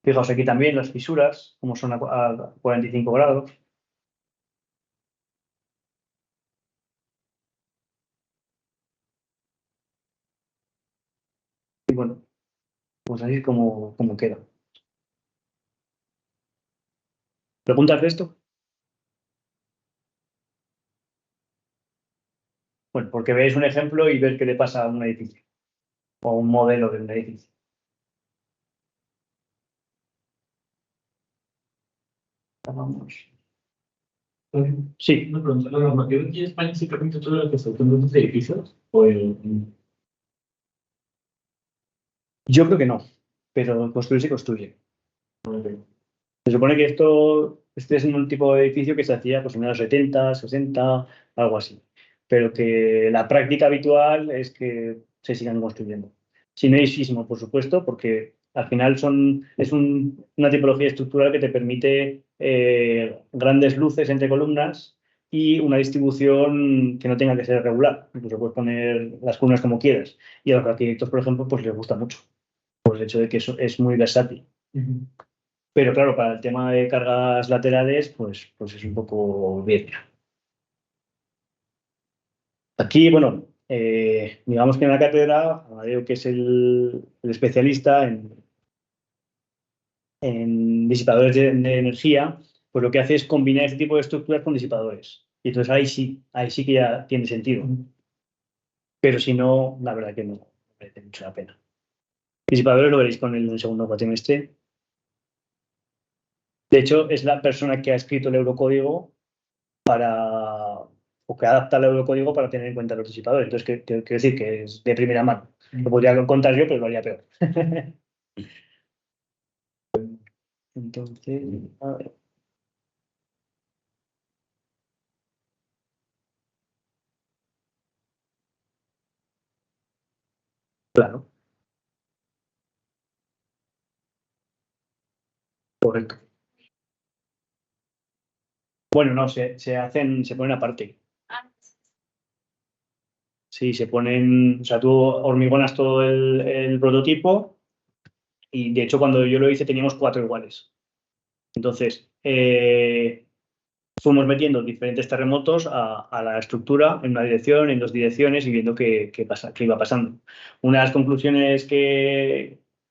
Fijaos aquí también las fisuras, como son a 45 grados. bueno, pues así es como queda. ¿Preguntas de esto? Bueno, porque veis un ejemplo y ver qué le pasa a un edificio o a un modelo de un edificio. Vamos. Sí, Una pregunta, ¿la normativa aquí en España sí permite toda la construcción de estos edificios? ¿O yo creo que no, pero construir se construye. Se supone que este es un tipo de edificio que se hacía pues, en los 70, 60, algo así. Pero que la práctica habitual es que se sigan construyendo. Sin hay sismo, por supuesto, porque al final es una tipología estructural que te permite grandes luces entre columnas y una distribución que no tenga que ser regular. Incluso puedes poner las columnas como quieras. Y a los arquitectos, por ejemplo, pues les gusta mucho. Por el hecho de que eso es muy versátil. Pero claro, para el tema de cargas laterales, pues es un poco bien. Aquí, bueno, digamos que en la cátedra, Amadeo, que es el especialista en disipadores de energía, pues lo que hace es combinar este tipo de estructuras con disipadores. Y entonces ahí sí que ya tiene sentido. Pero si no, la verdad que no merece mucho la pena. Disipadores lo veréis con el segundo cuatrimestre. De hecho, es la persona que ha escrito el eurocódigo o que adapta el eurocódigo para tener en cuenta los disipadores. Entonces, quiero decir que es de primera mano. Lo podría contar yo, pero lo haría peor. Entonces, a ver. Claro, correcto. Bueno, no, se ponen aparte. Sí, se ponen, o sea, tú hormigonas todo el prototipo y de hecho cuando yo lo hice teníamos 4 iguales. Entonces, fuimos metiendo diferentes terremotos a la estructura en una dirección, en 2 direcciones y viendo qué iba pasando. Una de las conclusiones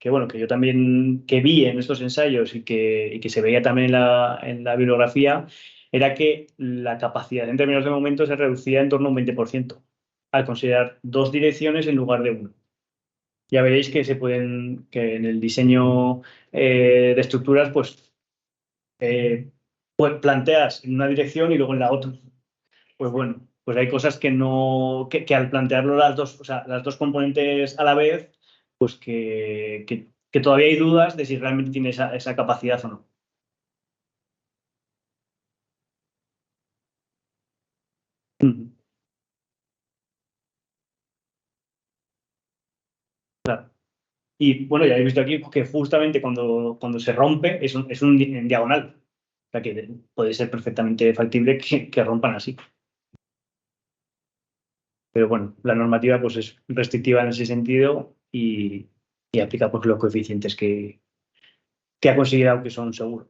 bueno, que yo también que vi en estos ensayos y que se veía también en la bibliografía era que la capacidad en términos de momento se reducía en torno a un 20% al considerar 2 direcciones en lugar de 1. Ya veréis que en el diseño de estructuras, pues planteas en una dirección y luego en la otra. Pues bueno, pues hay cosas que no, que al plantearlo las dos, o sea, las dos componentes a la vez, pues que todavía hay dudas de si realmente tiene esa capacidad o no. Ujú. Claro. Y bueno, ya habéis visto aquí que justamente cuando se rompe es en diagonal. O sea que puede ser perfectamente factible que rompan así. Pero bueno, la normativa pues es restrictiva en ese sentido y aplica pues, los coeficientes que ha considerado que son seguros.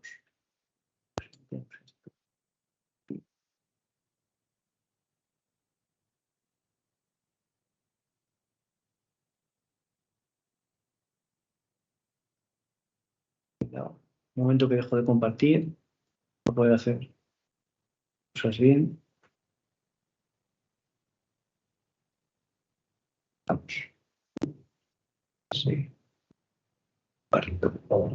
Un momento que dejo de compartir, para poder hacer cosas bien. Vamos. Sí. Vale, por favor.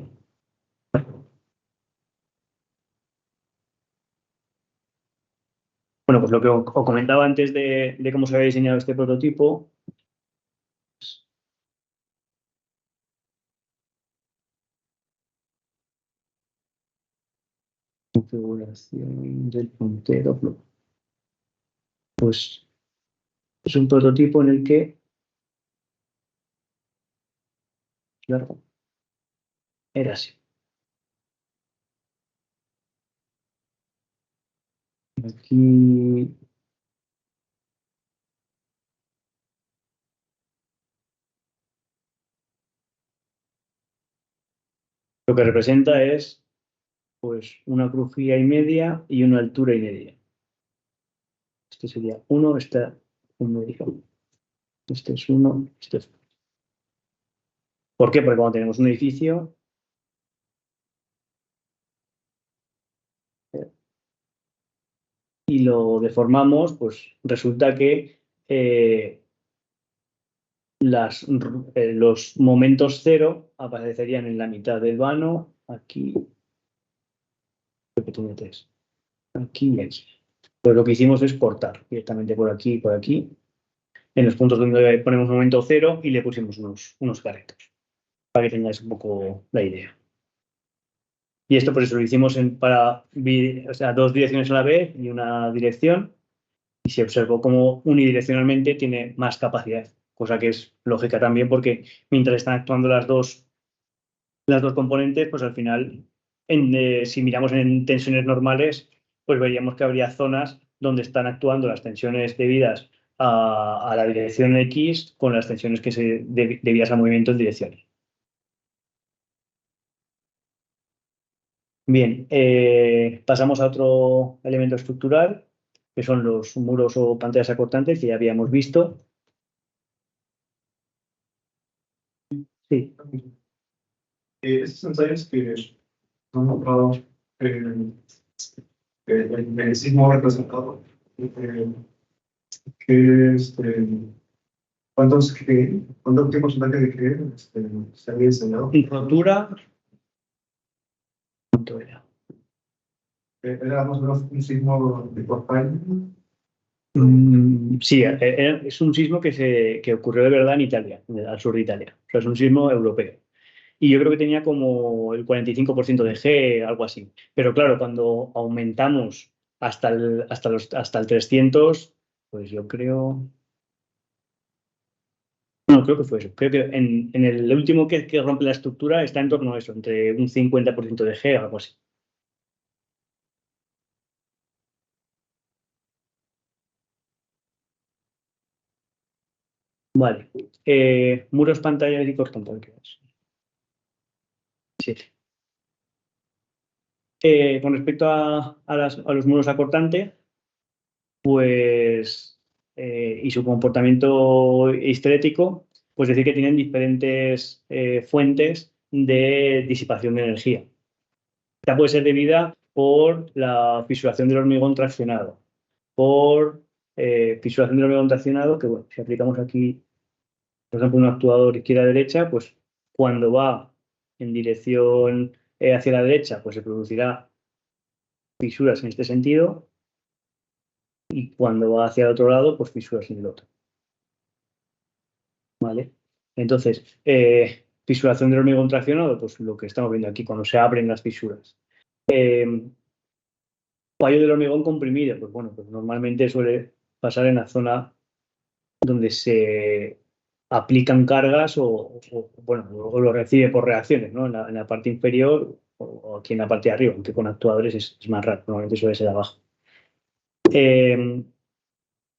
Bueno, pues lo que os comentaba antes de cómo se había diseñado este prototipo. Configuración del puntero. Pues es un prototipo en el que, claro, era así. Aquí lo que representa es pues una crujía y media y una altura y media. Este sería 1, este un medio. Este es 1, este es ¿Por qué? Porque cuando tenemos un edificio y lo deformamos, pues resulta que los momentos cero aparecerían en la mitad del vano, aquí, aquí y aquí. Pues lo que hicimos es cortar directamente por aquí y por aquí, en los puntos donde ponemos momento cero y le pusimos unos caretos, para que tengáis un poco la idea. Y esto por eso lo hicimos para dos direcciones a la vez y una dirección, y se observó como unidireccionalmente tiene más capacidad, cosa que es lógica también porque mientras están actuando las dos componentes, pues al final, si miramos en tensiones normales, pues veríamos que habría zonas donde están actuando las tensiones debidas a la dirección X con las tensiones debidas al movimiento en dirección Y. Bien, pasamos a otro elemento estructural, que son los muros o pantallas acortantes, que ya habíamos visto. Sí. Estos ensayos que han mostrado el sismo representado, ¿qué porcentaje de que se había enseñado? Rotura. ¿Cuánto era? Era más o menos un sismo de Portland. Sí, es un sismo que ocurrió de verdad en Italia, al sur de Italia. O sea, es un sismo europeo. Y yo creo que tenía como el 45% de G, algo así. Pero claro, cuando aumentamos hasta el 300, pues yo creo... No, creo que fue eso. Creo que en el último que rompe la estructura está en torno a eso, entre un 50% de G, algo así. Vale. Muros, pantallas y cortantes. Sí. Con respecto a los muros acortantes, pues, y su comportamiento histerético, pues decir que tienen diferentes fuentes de disipación de energía. Esta puede ser debida por la fisuración del hormigón traccionado, por fisuración del hormigón traccionado, que bueno, si aplicamos aquí, por ejemplo, un actuador izquierda-derecha, pues cuando va en dirección hacia la derecha, pues se producirá fisuras en este sentido, y cuando va hacia el otro lado, pues fisuras en el otro. ¿Vale? Entonces, fisuración del hormigón traccionado, pues lo que estamos viendo aquí, cuando se abren las fisuras. Fallo del hormigón comprimido, pues bueno, pues normalmente suele pasar en la zona donde se aplican cargas o lo recibe por reacciones, ¿no? En la parte inferior o aquí en la parte de arriba, aunque con actuadores es más raro, normalmente suele ser abajo.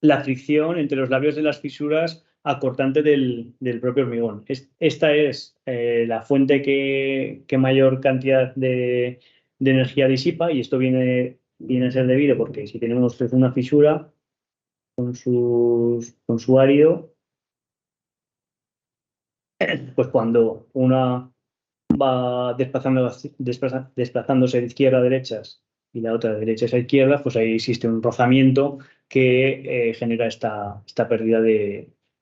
La fricción entre los labios de las fisuras acortante del propio hormigón. Esta es la fuente que mayor cantidad de energía disipa, y esto viene a ser debido porque si tenemos una fisura con su árido, pues cuando una va desplazándose de izquierda a derechas y la otra de derechas a izquierdas, pues ahí existe un rozamiento que genera esta pérdida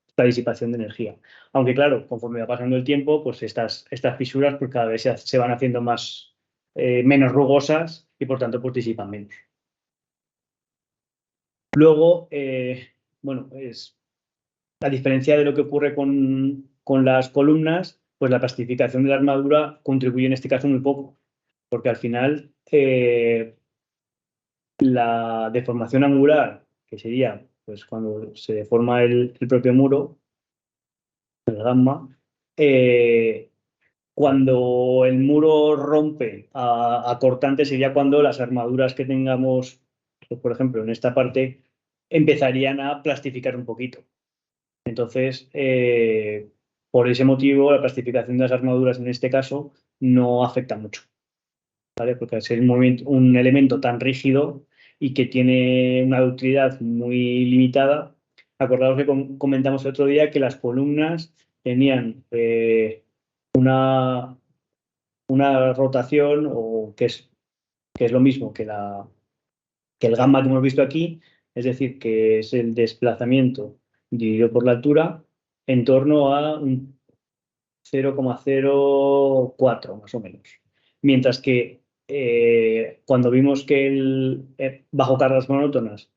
esta disipación de energía. Aunque claro, conforme va pasando el tiempo, pues estas fisuras pues cada vez se van haciendo menos rugosas y por tanto pues disipan menos. Luego, bueno, a diferencia de lo que ocurre con las columnas, pues la plastificación de la armadura contribuye en este caso muy poco, porque al final la deformación angular, que sería pues cuando se deforma el propio muro, el gamma, cuando el muro rompe a cortante sería cuando las armaduras que tengamos, pues, por ejemplo, en esta parte, empezarían a plastificar un poquito. Entonces, por ese motivo, la plastificación de las armaduras en este caso no afecta mucho, ¿vale? Porque al ser un elemento tan rígido y que tiene una ductilidad muy limitada, acordaos que comentamos el otro día que las columnas tenían una rotación o que es lo mismo que el gamma que hemos visto aquí, es decir, que es el desplazamiento dividido por la altura en torno a un 0,04 más o menos. Mientras que cuando vimos que bajo cargas monótonas,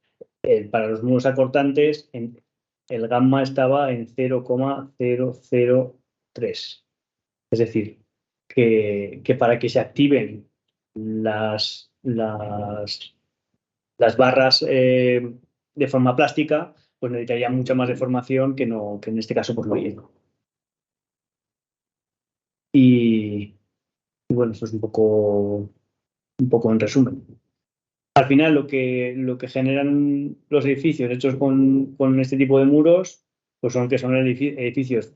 para los muros acortantes, el gamma estaba en 0,003. Es decir, que para que se activen las barras de forma plástica, pues necesitaría mucha más deformación que en este caso pues no llega. Y bueno, eso es un poco en resumen. Al final, lo que generan los edificios hechos con este tipo de muros, pues son edificios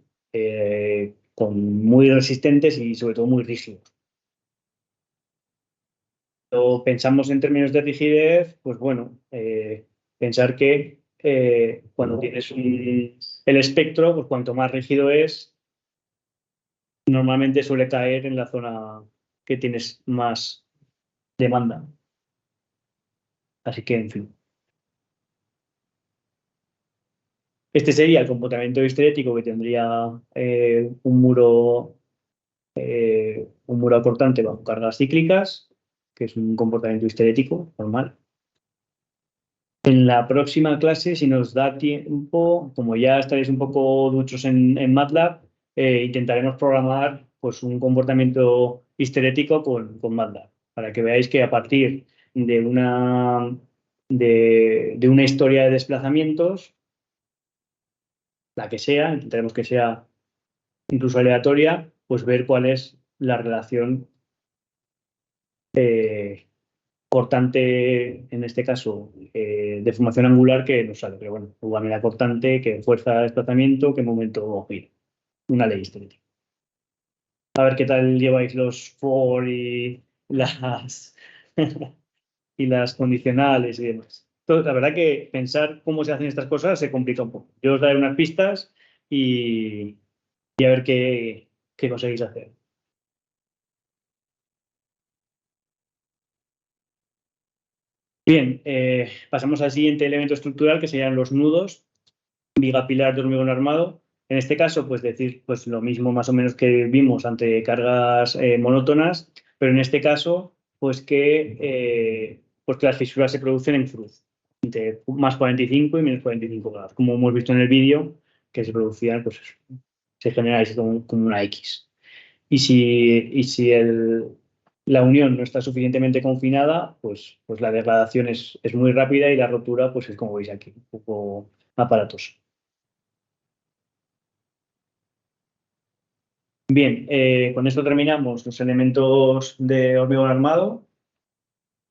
muy resistentes y sobre todo muy rígidos. Cuando pensamos en términos de rigidez, pues bueno, pensar que cuando tienes el espectro, pues cuanto más rígido es, normalmente suele caer en la zona que tienes más demanda. Así que, en fin. Este sería el comportamiento histerético que tendría un muro acortante bajo cargas cíclicas, que es un comportamiento histerético normal. En la próxima clase, si nos da tiempo, como ya estaréis un poco duchos en MATLAB, intentaremos programar pues, un comportamiento histerético con MATLAB, para que veáis que a partir de una historia de desplazamientos, la que sea, intentaremos que sea incluso aleatoria, pues ver cuál es la relación cortante, en este caso, de formación angular que nos sale. Pero bueno, manera cortante, que fuerza de desplazamiento, que momento gira. Una ley histerética. A ver qué tal lleváis los for y las, y las condicionales y demás. Entonces, la verdad que pensar cómo se hacen estas cosas se complica un poco. Yo os daré unas pistas y a ver qué conseguís hacer. Bien, pasamos al siguiente elemento estructural, que serían los nudos, viga pilar de hormigón armado. En este caso, pues decir pues lo mismo más o menos que vimos ante cargas monótonas, pero en este caso, pues que las fisuras se producen en cruz, entre más 45 y menos 45 grados, como hemos visto en el vídeo, que se producían, pues se genera como una X. Y si la unión no está suficientemente confinada, pues la degradación es muy rápida y la rotura, pues es como veis aquí, un poco aparatosa. Bien, con esto terminamos los elementos de hormigón armado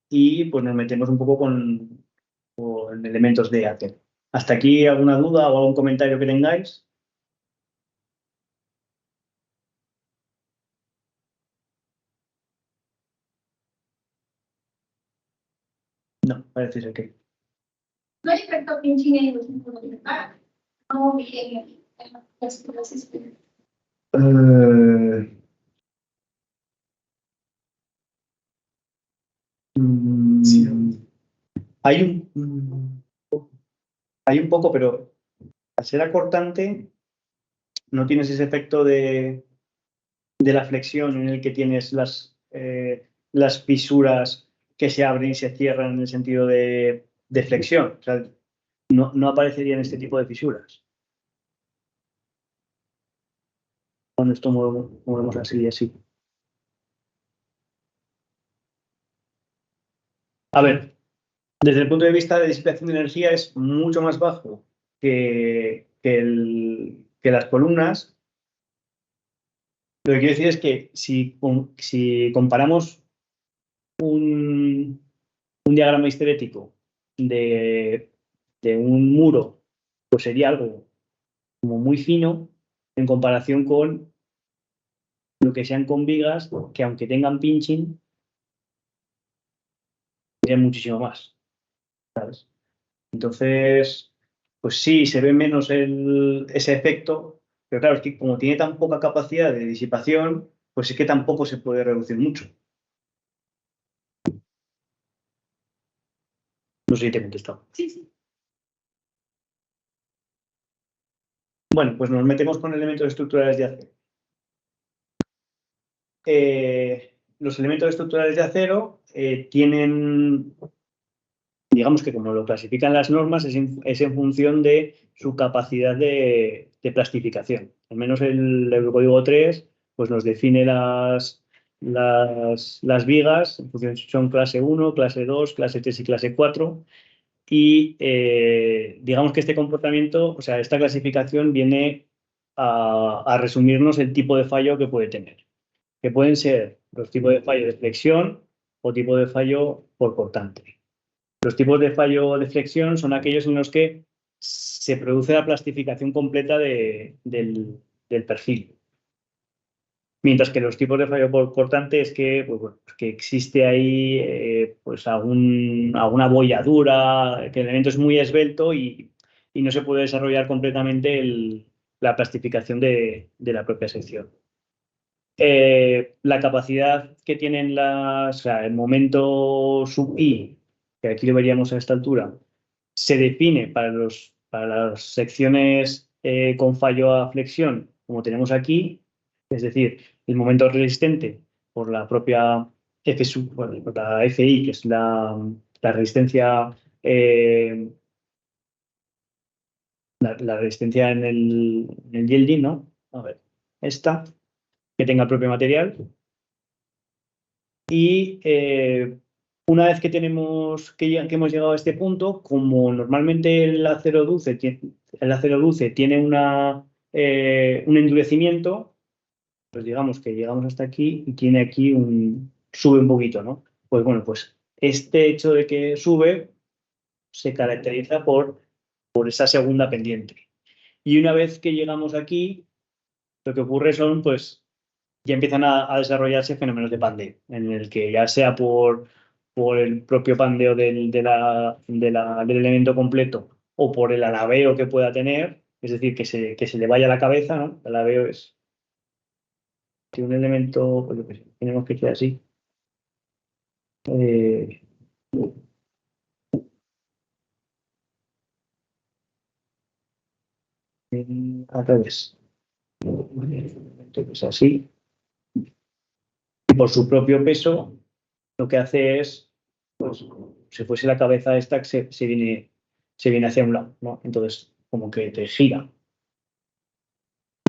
y pues nos metemos un poco con elementos de acero. ¿Hasta aquí alguna duda o algún comentario que tengáis? No, parece ser que. No hay efecto pinching en los números de par. No bien en las clases. Hay un poco, pero al ser acortante no tienes ese efecto de la flexión en el que tienes las fisuras que se abren y se cierran en el sentido de flexión. O sea, no aparecerían este tipo de fisuras. Cuando esto movemos así y así. A ver, desde el punto de vista de disipación de energía es mucho más bajo que las columnas. Lo que quiero decir es que si comparamos un diagrama histerético de un muro, pues sería algo como muy fino en comparación con lo que sean con vigas, que aunque tengan pinching, serían muchísimo más, ¿sabes? Entonces, pues sí, se ve menos ese efecto, Pero claro, es que como tiene tan poca capacidad de disipación, pues es que tampoco se puede reducir mucho. No sé si te he contestado. Sí, sí. Bueno, pues nos metemos con elementos estructurales de acero. Los elementos estructurales de acero tienen, digamos que como lo clasifican las normas, es en función de su capacidad de plastificación. Al menos el Eurocódigo 3 pues nos define las vigas, en función si son clase 1, clase 2, clase 3 y clase 4. Y digamos que este comportamiento, o sea, esta clasificación viene a resumirnos el tipo de fallo que puede tener, que pueden ser los tipos de fallo de flexión o tipo de fallo por cortante. Los tipos de fallo de flexión son aquellos en los que se produce la plastificación completa del perfil. Mientras que los tipos de fallo por cortante es que, pues, bueno, que existe ahí pues alguna bolladura, que el elemento es muy esbelto y no se puede desarrollar completamente la plastificación de la propia sección. La capacidad que tienen o sea, el momento sub I, que aquí lo veríamos a esta altura, se define para las secciones con fallo a flexión, como tenemos aquí, es decir, el momento resistente por la propia bueno, por la FI, que es la resistencia, la resistencia en el yielding, ¿no? A ver, esta, que tenga el propio material. Y una vez que hemos llegado a este punto, como normalmente el acero dulce tiene un endurecimiento, pues digamos que llegamos hasta aquí y tiene aquí sube un poquito, ¿no? Pues bueno, pues este hecho de que sube se caracteriza por esa segunda pendiente. Y una vez que llegamos aquí, lo que ocurre son, pues, ya empiezan a desarrollarse fenómenos de pandeo, en el que ya sea por el propio pandeo del elemento completo o por el alabeo que pueda tener, es decir, que se le vaya la cabeza, ¿no? El alabeo es que un elemento, pues, tenemos que ser así. Al revés. Entonces, así. Y por su propio peso, lo que hace es, pues, si fuese la cabeza esta, que se viene hacia un lado, ¿no? Entonces, como que te gira.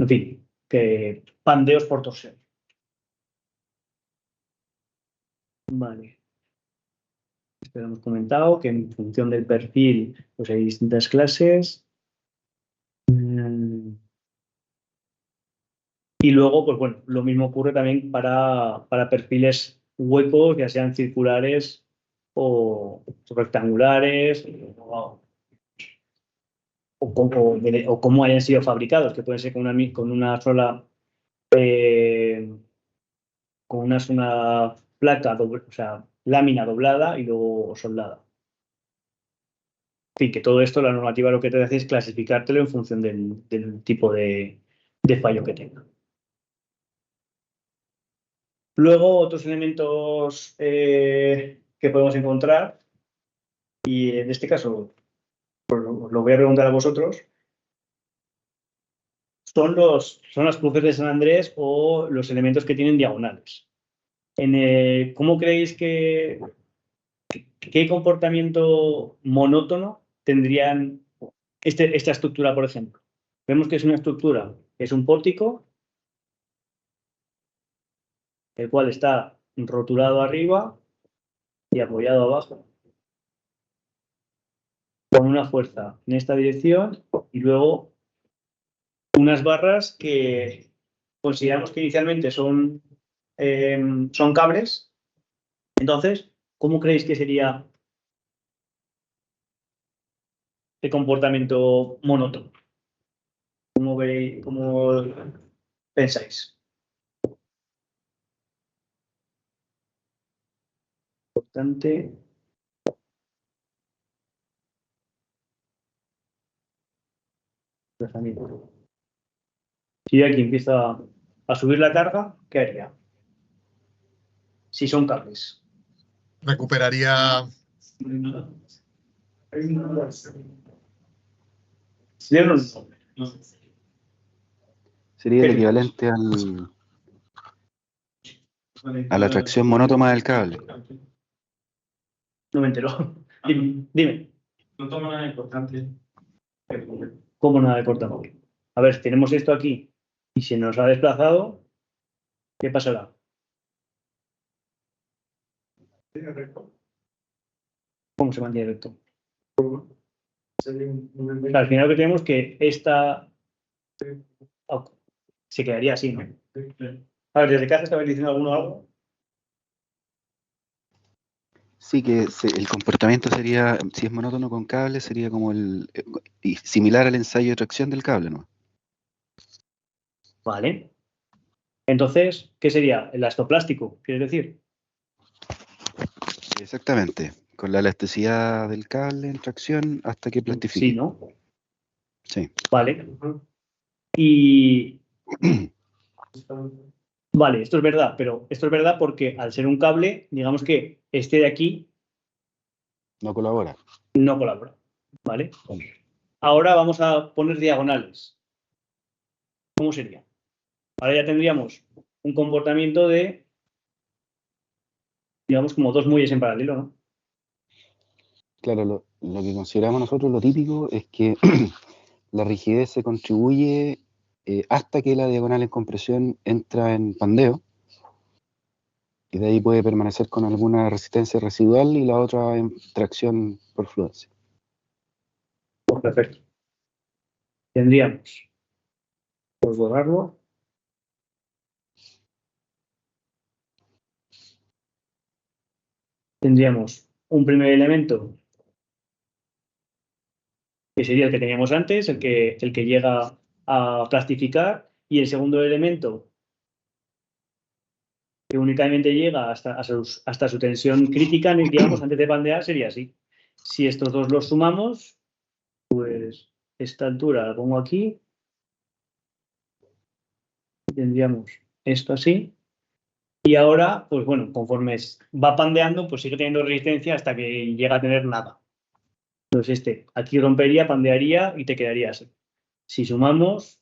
En fin, que pandeos por torsión. Vale. Esto lo hemos comentado, que en función del perfil, pues hay distintas clases. Y luego, pues bueno, lo mismo ocurre también para perfiles huecos, ya sean circulares o rectangulares, o cómo hayan sido fabricados, que pueden ser con una sola con una sola placa, o sea, lámina doblada y luego soldada. En fin, que todo esto, la normativa lo que te hace es clasificártelo en función del tipo de fallo que tenga. Luego, otros elementos que podemos encontrar, y en este caso pues, lo voy a preguntar a vosotros, son las cruces de San Andrés o los elementos que tienen diagonales. ¿Cómo creéis qué comportamiento monótono tendrían esta estructura, por ejemplo? Vemos que es una estructura, es un pórtico, el cual está rotulado arriba y apoyado abajo, con una fuerza en esta dirección y luego unas barras que consideramos que inicialmente son cables. Entonces, ¿cómo creéis que sería el comportamiento monótono? ¿Cómo pensáis? Importante. Desplazamiento. Si aquí empieza a subir la carga, ¿qué haría? Si son cables. Recuperaría. ¿Cierro? Sería el ¿Qué? equivalente a la tracción monótona del cable. No me entero. Dime. No toma nada importante. ¿Cómo nada de cortante? A ver, si tenemos esto aquí y se nos ha desplazado, ¿qué pasará? ¿Cómo se mantiene recto? Al final lo que tenemos que esta se quedaría así, ¿no? A ver, desde casa estaba diciendo alguno algo. Sí, que el comportamiento sería, si es monótono con cable, sería como similar al ensayo de tracción del cable, ¿no? Vale. Entonces, ¿qué sería? El elastoplástico, ¿quieres decir? Exactamente, con la elasticidad del cable en tracción hasta que plastifique. Sí, ¿no? Sí. Vale. Y vale, esto es verdad, pero esto es verdad porque al ser un cable, digamos que este de aquí No colabora. no colabora. ¿Vale? Ahora vamos a poner diagonales. ¿Cómo sería? Ahora ya tendríamos un comportamiento de, digamos, como dos muelles en paralelo, ¿no? Claro, lo que consideramos nosotros lo típico es que la rigidez se contribuye hasta que la diagonal en compresión entra en pandeo, y de ahí puede permanecer con alguna resistencia residual y la otra en tracción por fluencia. Pues perfecto. Tendríamos, por borrarlo, tendríamos un primer elemento que sería el que teníamos antes, el que llega a plastificar, y el segundo elemento que únicamente llega hasta su tensión crítica, digamos, antes de pandear, sería así. Si estos dos los sumamos, pues esta altura la pongo aquí, tendríamos esto así, y ahora, pues bueno, conforme va pandeando, pues sigue teniendo resistencia hasta que llega a tener nada. Entonces aquí rompería, pandearía y te quedaría así. Si sumamos,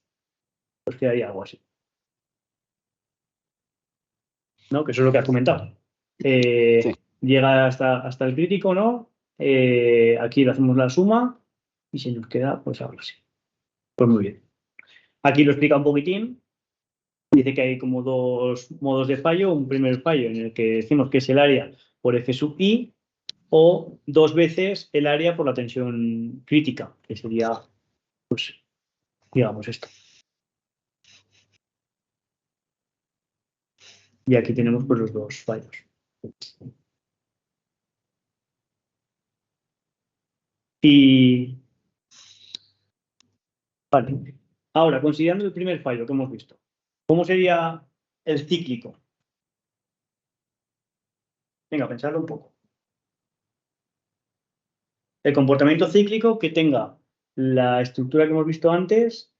pues quedaría algo así. ¿No? Que eso es lo que has comentado. Sí. Llega hasta el crítico, ¿no? Aquí le hacemos la suma y si nos queda, pues ahora sí. Pues muy bien. Aquí lo explica un poquitín. Dice que hay como dos modos de fallo. Un primer fallo en el que decimos que es el área por F sub I, o dos veces el área por la tensión crítica, que sería, pues, digamos esto. Y aquí tenemos pues los dos fallos. Y vale. Ahora, considerando el primer fallo que hemos visto, ¿cómo sería el cíclico? Venga, pensarlo un poco. El comportamiento cíclico que tenga la estructura que hemos visto antes,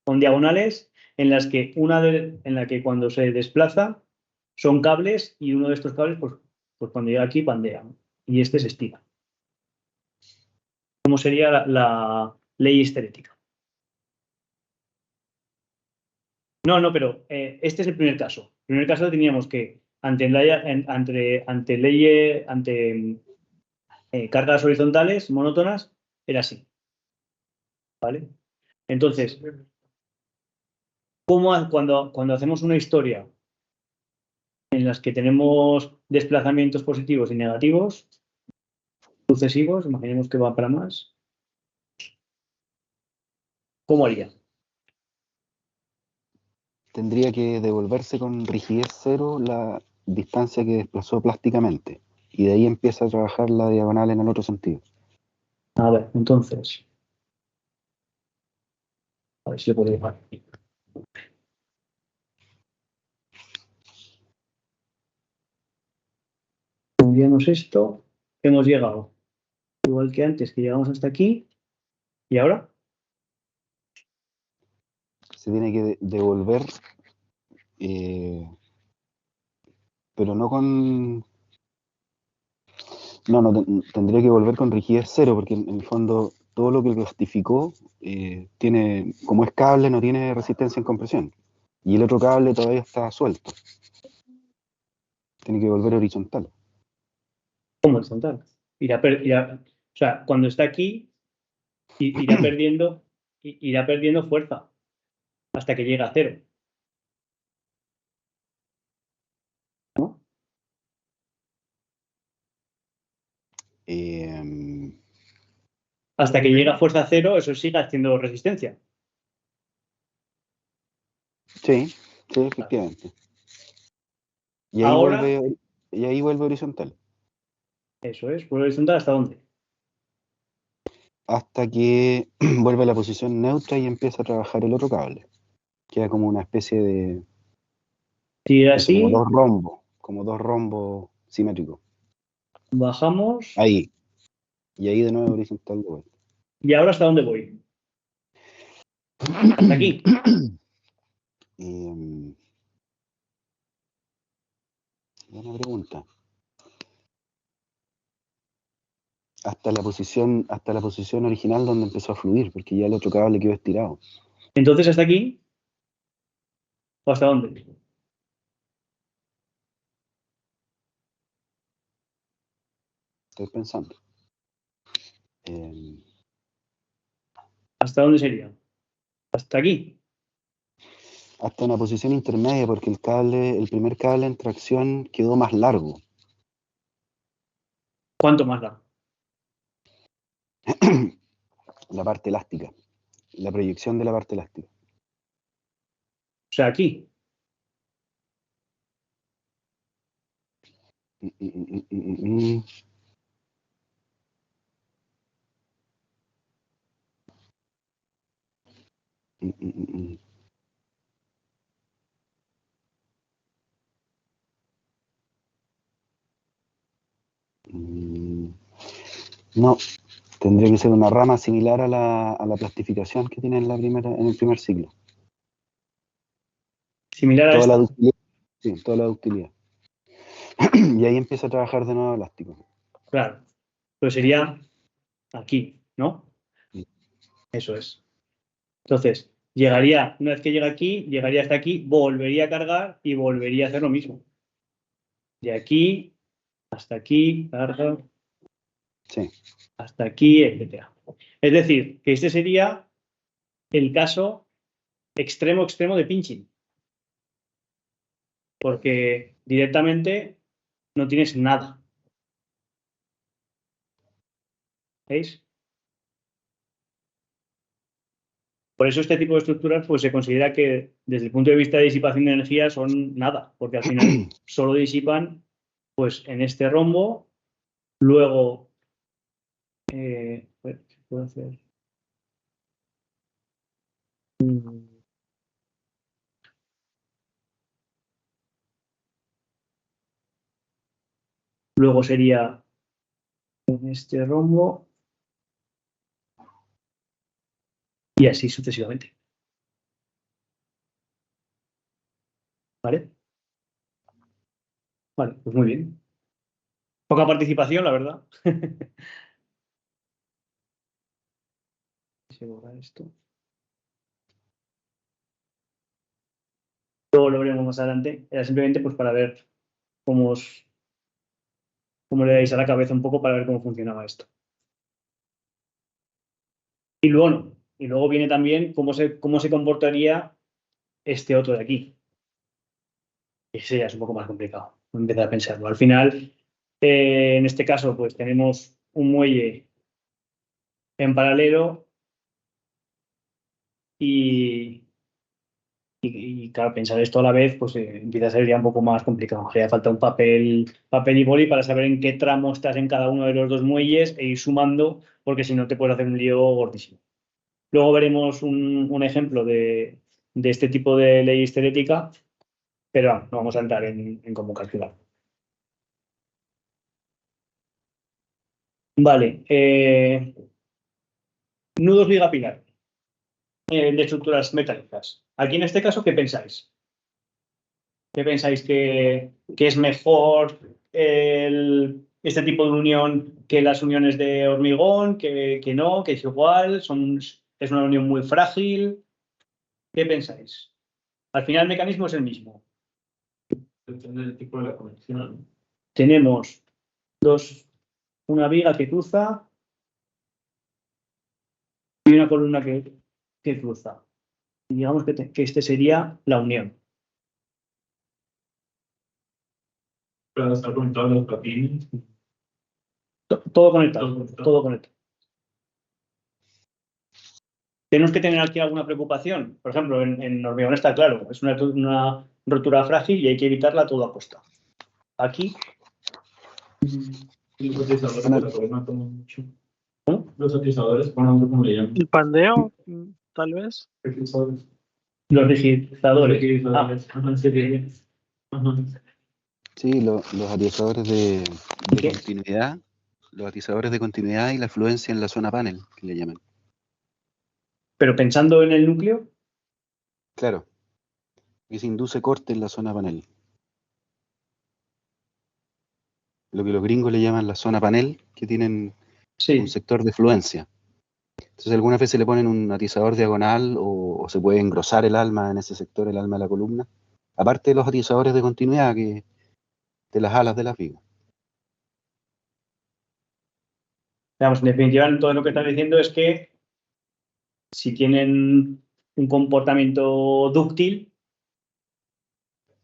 con diagonales, en las que en la que cuando se desplaza son cables y uno de estos cables, pues cuando llega aquí pandea, ¿no? Y este se estira. ¿Cómo sería la ley histerética? No, pero este es el primer caso. En el primer caso teníamos que ante cargas horizontales monótonas era así. ¿Vale? Entonces, cuando hacemos una historia en las que tenemos desplazamientos positivos y negativos sucesivos, imaginemos que va para más, ¿cómo haría? Tendría que devolverse con rigidez cero la distancia que desplazó plásticamente, y de ahí empieza a trabajar la diagonal en el otro sentido. A ver, entonces, a ver si lo puedo dejar aquí. Tendríamos esto, hemos llegado, igual que antes, que llegamos hasta aquí, y ahora se tiene que devolver, pero no con... No, tendría que volver con rigidez cero, porque en el fondo todo lo que plastificó tiene, como es cable, no tiene resistencia en compresión. Y el otro cable todavía está suelto. Tiene que volver horizontal. ¿Cómo horizontal? O sea, cuando está aquí, irá perdiendo fuerza hasta que llega a cero. ¿No? Hasta que llega a fuerza cero, eso sigue haciendo resistencia. Sí, efectivamente. Y ahí, Ahora, vuelve horizontal. eso es, vuelve horizontal ¿hasta dónde? Hasta que vuelve a la posición neutra y empieza a trabajar el otro cable. Queda como una especie de... Sigue no sé, así, como dos rombos simétricos. bajamos. Ahí. Y ahí de nuevo horizontal de vuelta. ¿Y ahora hasta dónde voy? Hasta aquí. Buena pregunta. Hasta la posición original donde empezó a fluir, porque ya el otro cable quedó estirado. Entonces, ¿hasta aquí? ¿O hasta dónde? Estoy pensando. ¿Hasta dónde sería? Hasta aquí. Hasta una posición intermedia, porque el primer cable en tracción quedó más largo. ¿Cuánto más da? La parte elástica. La proyección de la parte elástica. O sea, aquí. No, tendría que ser una rama similar a la plastificación que tiene en el primer ciclo. Similar a Toda la esta. ductilidad. Sí, toda la ductilidad. Y ahí empieza a trabajar de nuevo elástico. Claro. Pero sería aquí, ¿no? Sí. Eso es. Entonces, una vez que llega aquí, llegaría hasta aquí, volvería a cargar y volvería a hacer lo mismo. De aquí hasta aquí, carga, Sí. hasta aquí, etc. Es decir, que este sería el caso extremo de pinching. Porque directamente no tienes nada. ¿Veis? Por eso este tipo de estructuras pues, se considera que desde el punto de vista de disipación de energía son nada, porque al final solo disipan pues, en este rombo, luego a ver, ¿qué puedo hacer? Luego sería en este rombo y así sucesivamente. ¿Vale? Vale, pues muy bien. Poca participación, la verdad. Se borra esto. Luego lo veremos más adelante. Era simplemente pues, para ver cómo le dais a la cabeza un poco para ver cómo funcionaba esto. Y luego viene también cómo se comportaría este otro de aquí. Ese ya es un poco más complicado. Empezar a pensarlo. Al final, en este caso, pues tenemos un muelle en paralelo y claro, pensar esto a la vez, pues empieza a ser ya un poco más complicado. Haría falta un papel y boli para saber en qué tramo estás en cada uno de los dos muelles e ir sumando, porque si no te puedes hacer un lío gordísimo. Luego veremos un ejemplo de este tipo de ley estética, pero no vamos a entrar en cómo calcular. Vale. Nudos liga pilar. de estructuras metálicas. Aquí en este caso, ¿qué pensáis? ¿Qué pensáis que es mejor este tipo de unión que las uniones de hormigón, que no, que es igual, es una unión muy frágil? ¿Qué pensáis? Al final el mecanismo es el mismo. Depende del tipo de la conexión. Tenemos una viga que cruza y una columna que cruza. Y digamos que este sería la unión. Pero está conectado a los platines. Todo conectado, todo conectado. Tenemos que tener aquí alguna preocupación. Por ejemplo, en hormigón está claro, es una rotura frágil y hay que evitarla a toda costa. Aquí. Y los atizadores de la columna toman mucho. ¿Cómo? Los atizadores, bueno, ¿cómo le llaman? El pandeo, tal vez. Atizadores. Los rigidizadores. Ajá, sí, sí. Ajá. Sí, los atizadores de ¿Qué? continuidad, los atizadores de continuidad y la fluencia en la zona panel, que le llaman. Pero pensando en el núcleo, Claro, que se induce corte en la zona panel. Lo que los gringos le llaman la zona panel, que tienen sí. un sector de fluencia. Entonces algunas veces le ponen un atizador diagonal o se puede engrosar el alma en ese sector, el alma de la columna. Aparte de los atizadores de continuidad de las alas de las vigas. Digamos, en definitiva, todo lo que estás diciendo es que si tienen un comportamiento dúctil,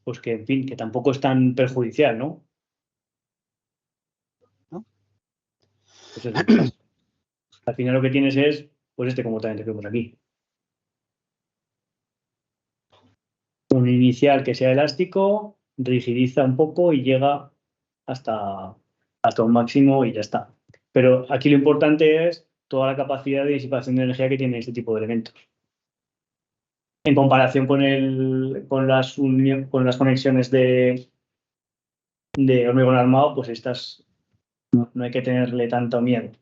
pues que, en fin, que tampoco es tan perjudicial, ¿no? ¿No? Pues eso. Al final lo que tienes es, pues este comportamiento que vemos aquí. Un inicial que sea elástico, rigidiza un poco y llega hasta un máximo y ya está. Pero aquí lo importante es toda la capacidad de disipación de energía que tiene este tipo de elementos. En comparación con las conexiones de hormigón armado, pues estas no hay que tenerle tanto miedo.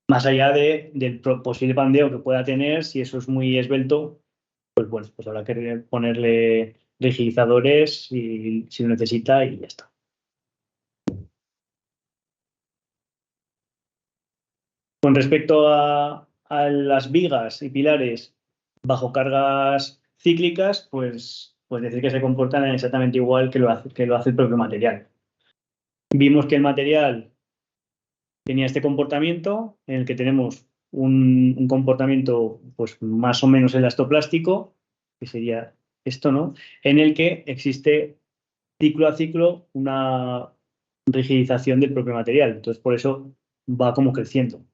Más allá del posible pandeo que pueda tener, si eso es muy esbelto, pues bueno, pues habrá que ponerle rigidizadores si lo necesita y ya está. Con respecto a las vigas y pilares bajo cargas cíclicas, pues decir que se comportan exactamente igual que lo hace el propio material. Vimos que el material tenía este comportamiento en el que tenemos un comportamiento pues más o menos elastoplástico, que sería esto, ¿no? En el que existe ciclo a ciclo una rigidización del propio material. Entonces, por eso va como creciendo.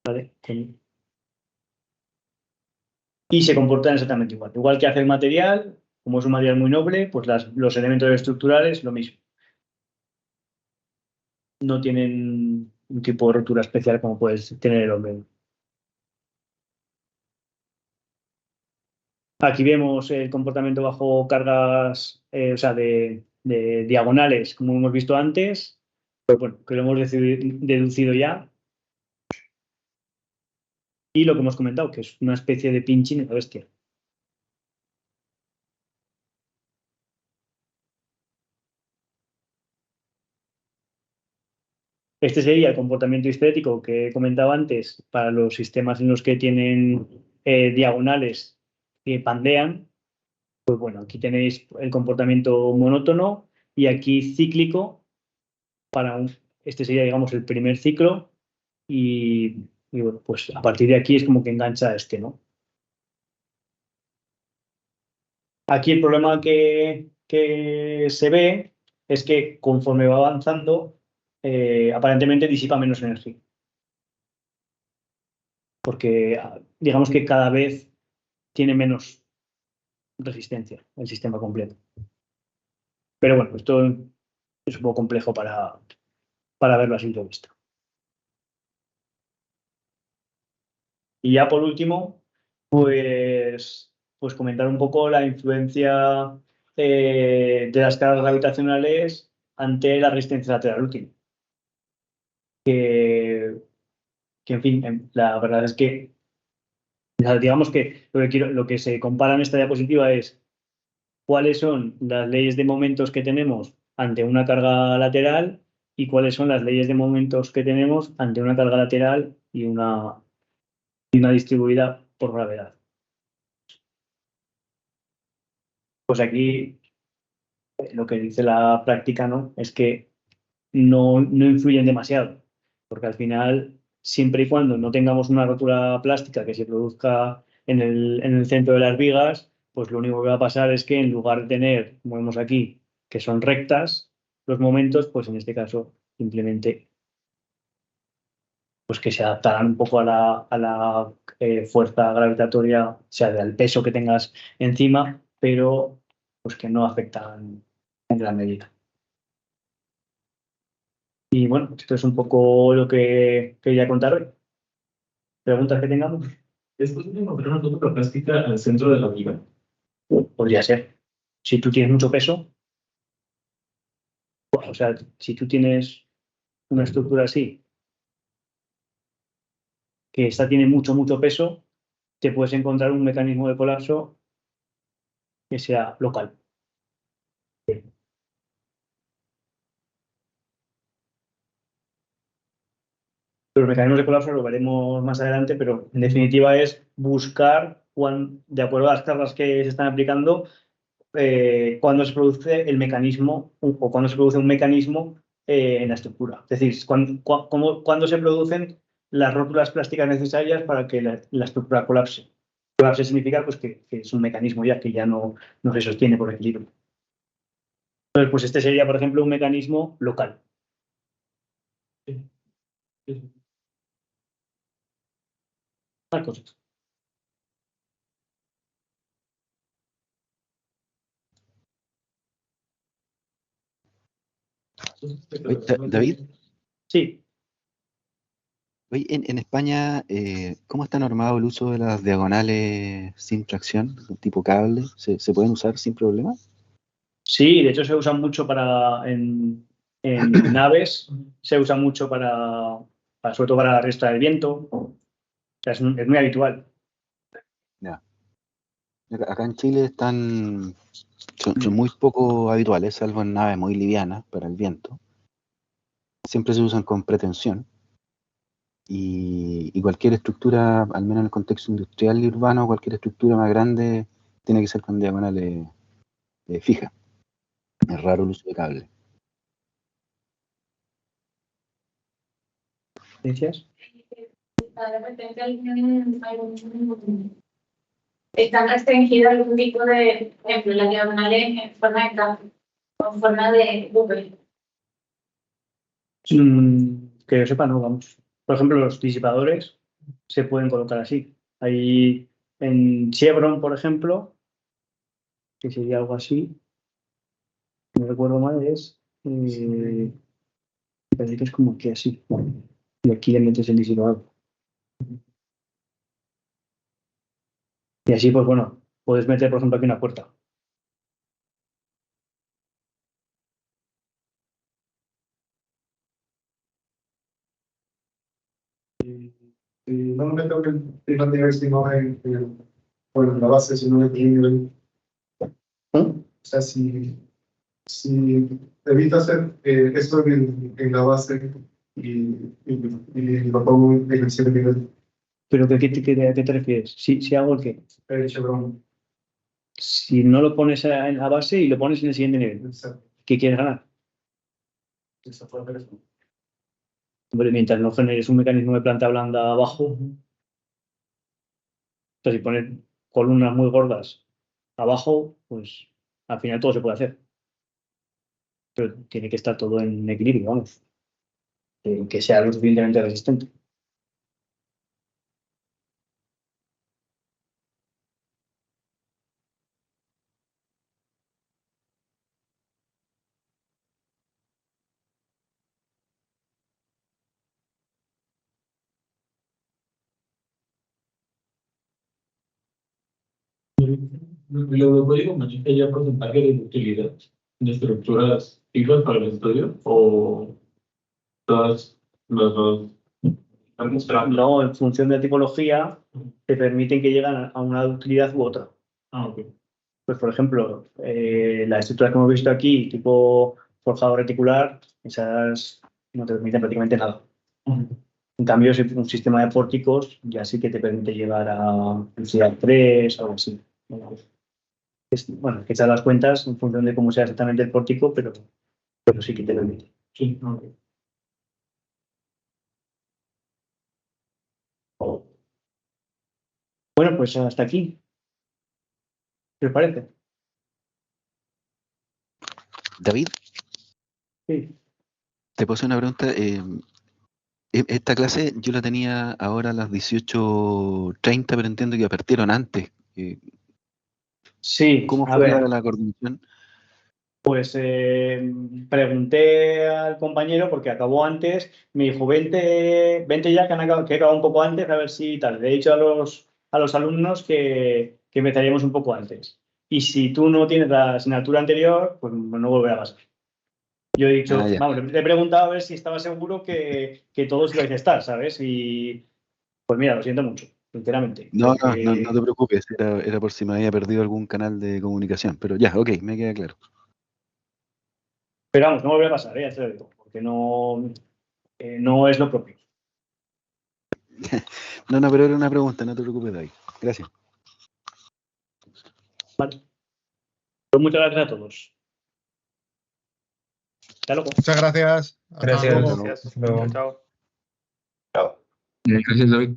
¿Vale? Y se comportan exactamente igual. Igual que hace el material, como es un material muy noble, pues los elementos estructurales, lo mismo. No tienen un tipo de rotura especial como puede tener el hombre. Aquí vemos el comportamiento bajo cargas, o sea, de diagonales, como hemos visto antes, pero bueno, que lo hemos deducido ya. Y lo que hemos comentado, que es una especie de pinching en la bestia. Este sería el comportamiento estético que he comentado antes para los sistemas en los que tienen diagonales que pandean. Pues bueno, aquí tenéis el comportamiento monótono y aquí cíclico este sería, digamos, el primer ciclo y bueno, pues a partir de aquí es como que engancha este, ¿no? Aquí el problema que se ve es que conforme va avanzando, aparentemente disipa menos energía. Porque digamos que cada vez tiene menos resistencia el sistema completo. Pero bueno, esto es un poco complejo para verlo a simple vista. Y ya por último, pues comentar un poco la influencia de las cargas gravitacionales ante la resistencia lateral útil. en fin, la verdad es que, o sea, digamos que lo que se compara en esta diapositiva es cuáles son las leyes de momentos que tenemos ante una carga lateral y cuáles son las leyes de momentos que tenemos ante una carga lateral y una distribuida por gravedad. Pues aquí lo que dice la práctica, ¿no?, es que no influyen demasiado, porque al final, siempre y cuando no tengamos una rotura plástica que se produzca en el centro de las vigas, pues lo único que va a pasar es que en lugar de tener, como vemos aquí, que son rectas los momentos, pues en este caso simplemente pues que se adaptarán un poco a la fuerza gravitatoria, o sea, del peso que tengas encima, pero pues que no afectan en gran medida. Y bueno, esto es un poco lo que quería contar hoy. ¿Preguntas que tengamos? ¿Es posible encontrar una rotura plástica al centro de la viga? Podría ser. Si tú tienes mucho peso, o sea, si tú tienes una estructura así, que esta tiene mucho peso, te puedes encontrar un mecanismo de colapso que sea local. Los mecanismos de colapso lo veremos más adelante, pero en definitiva es buscar, de acuerdo a las cargas que se están aplicando, cuando se produce el mecanismo o cuando se produce un mecanismo en la estructura. Es decir, cuando se producen las rótulas plásticas necesarias para que la estructura colapse. Colapse significa pues, que es un mecanismo ya que ya no se sostiene por equilibrio. Entonces, pues este sería, por ejemplo, un mecanismo local. Marcos. Oye, David, Sí. oye, en España, ¿cómo está normado el uso de las diagonales sin tracción, tipo cable? ¿Se pueden usar sin problema? Sí, de hecho se usan mucho en naves, se usa mucho sobre todo para la resta del viento. O sea, es muy habitual. Ya. Acá en Chile son muy poco habituales, salvo en naves muy livianas para el viento. Siempre se usan con pretensión. Y cualquier estructura, al menos en el contexto industrial y urbano, cualquier estructura más grande tiene que ser con diagonales fijas. Es raro el uso de cable. ¿Decías? De repente están restringidos algún tipo de, por ejemplo, las diagonales en forma de cambio, con forma de V. Que yo sepa, no, vamos. Por ejemplo, los disipadores se pueden colocar así. Hay en Chevron, por ejemplo, que sería algo así, no recuerdo mal, me parece que es como que así. Y aquí le metes el disipador. Y así, pues bueno, puedes meter, por ejemplo, aquí una puerta. No me tengo que fijar sino en la base, sino en el nivel. O sea, si evito hacer esto en la base y lo pongo en el siguiente nivel. ¿Pero a qué te refieres? Si hago el qué. He dicho broma. Si no lo pones en la base y lo pones en el siguiente nivel, Exacto. ¿qué quieres ganar? Eso fue hacer eso. Hombre, mientras no generes un mecanismo de planta blanda abajo, o sea, si pones columnas muy gordas abajo, pues al final todo se puede hacer. Pero tiene que estar todo en equilibrio, vamos. Que sea lo suficientemente resistente. ¿Luego código maneja ya porcentaje de utilidad de estructuras fijas para el estudio o todas las dos No, en función de la tipología, te permiten que lleguen a una utilidad u otra. Ok. Pues, por ejemplo, las estructuras que hemos visto aquí, tipo forjado reticular, esas no te permiten prácticamente nada. En cambio, si un sistema de pórticos ya sí que te permite llegar a densidad 3 o algo así. Bueno, que echar las cuentas en función de cómo sea exactamente el pórtico, pero sí que te permite. Sí, ok. Bueno, pues hasta aquí. ¿Qué os parece? David, Sí. te puedo hacer una pregunta. Esta clase yo la tenía ahora a las 18:30, pero entiendo que partieron antes. Sí, ¿Cómo a fue ver. la coordinación? Pues pregunté al compañero porque acabó antes, me dijo, vente ya que he acabado un poco antes, a ver si tal. Le he dicho a los alumnos que empezaríamos un poco antes. Y si tú no tienes la asignatura anterior, pues no volverá a pasar. Yo he dicho, Ah, ya. vamos, le he preguntado a ver si estaba seguro que todos ibais a estar, ¿sabes? Y pues mira, lo siento mucho, sinceramente. No Porque... te preocupes, era por si me había perdido algún canal de comunicación, pero ya, ok, me queda claro. Pero vamos, no volverá a pasar, ya te lo digo, porque no es lo propio. No, pero era una pregunta, no te preocupes, David. Gracias. Vale. Pues muchas gracias a todos. Hasta luego. Muchas gracias. Hasta Gracias. luego. Gracias. Hasta luego. Chao. Chao. Gracias, David.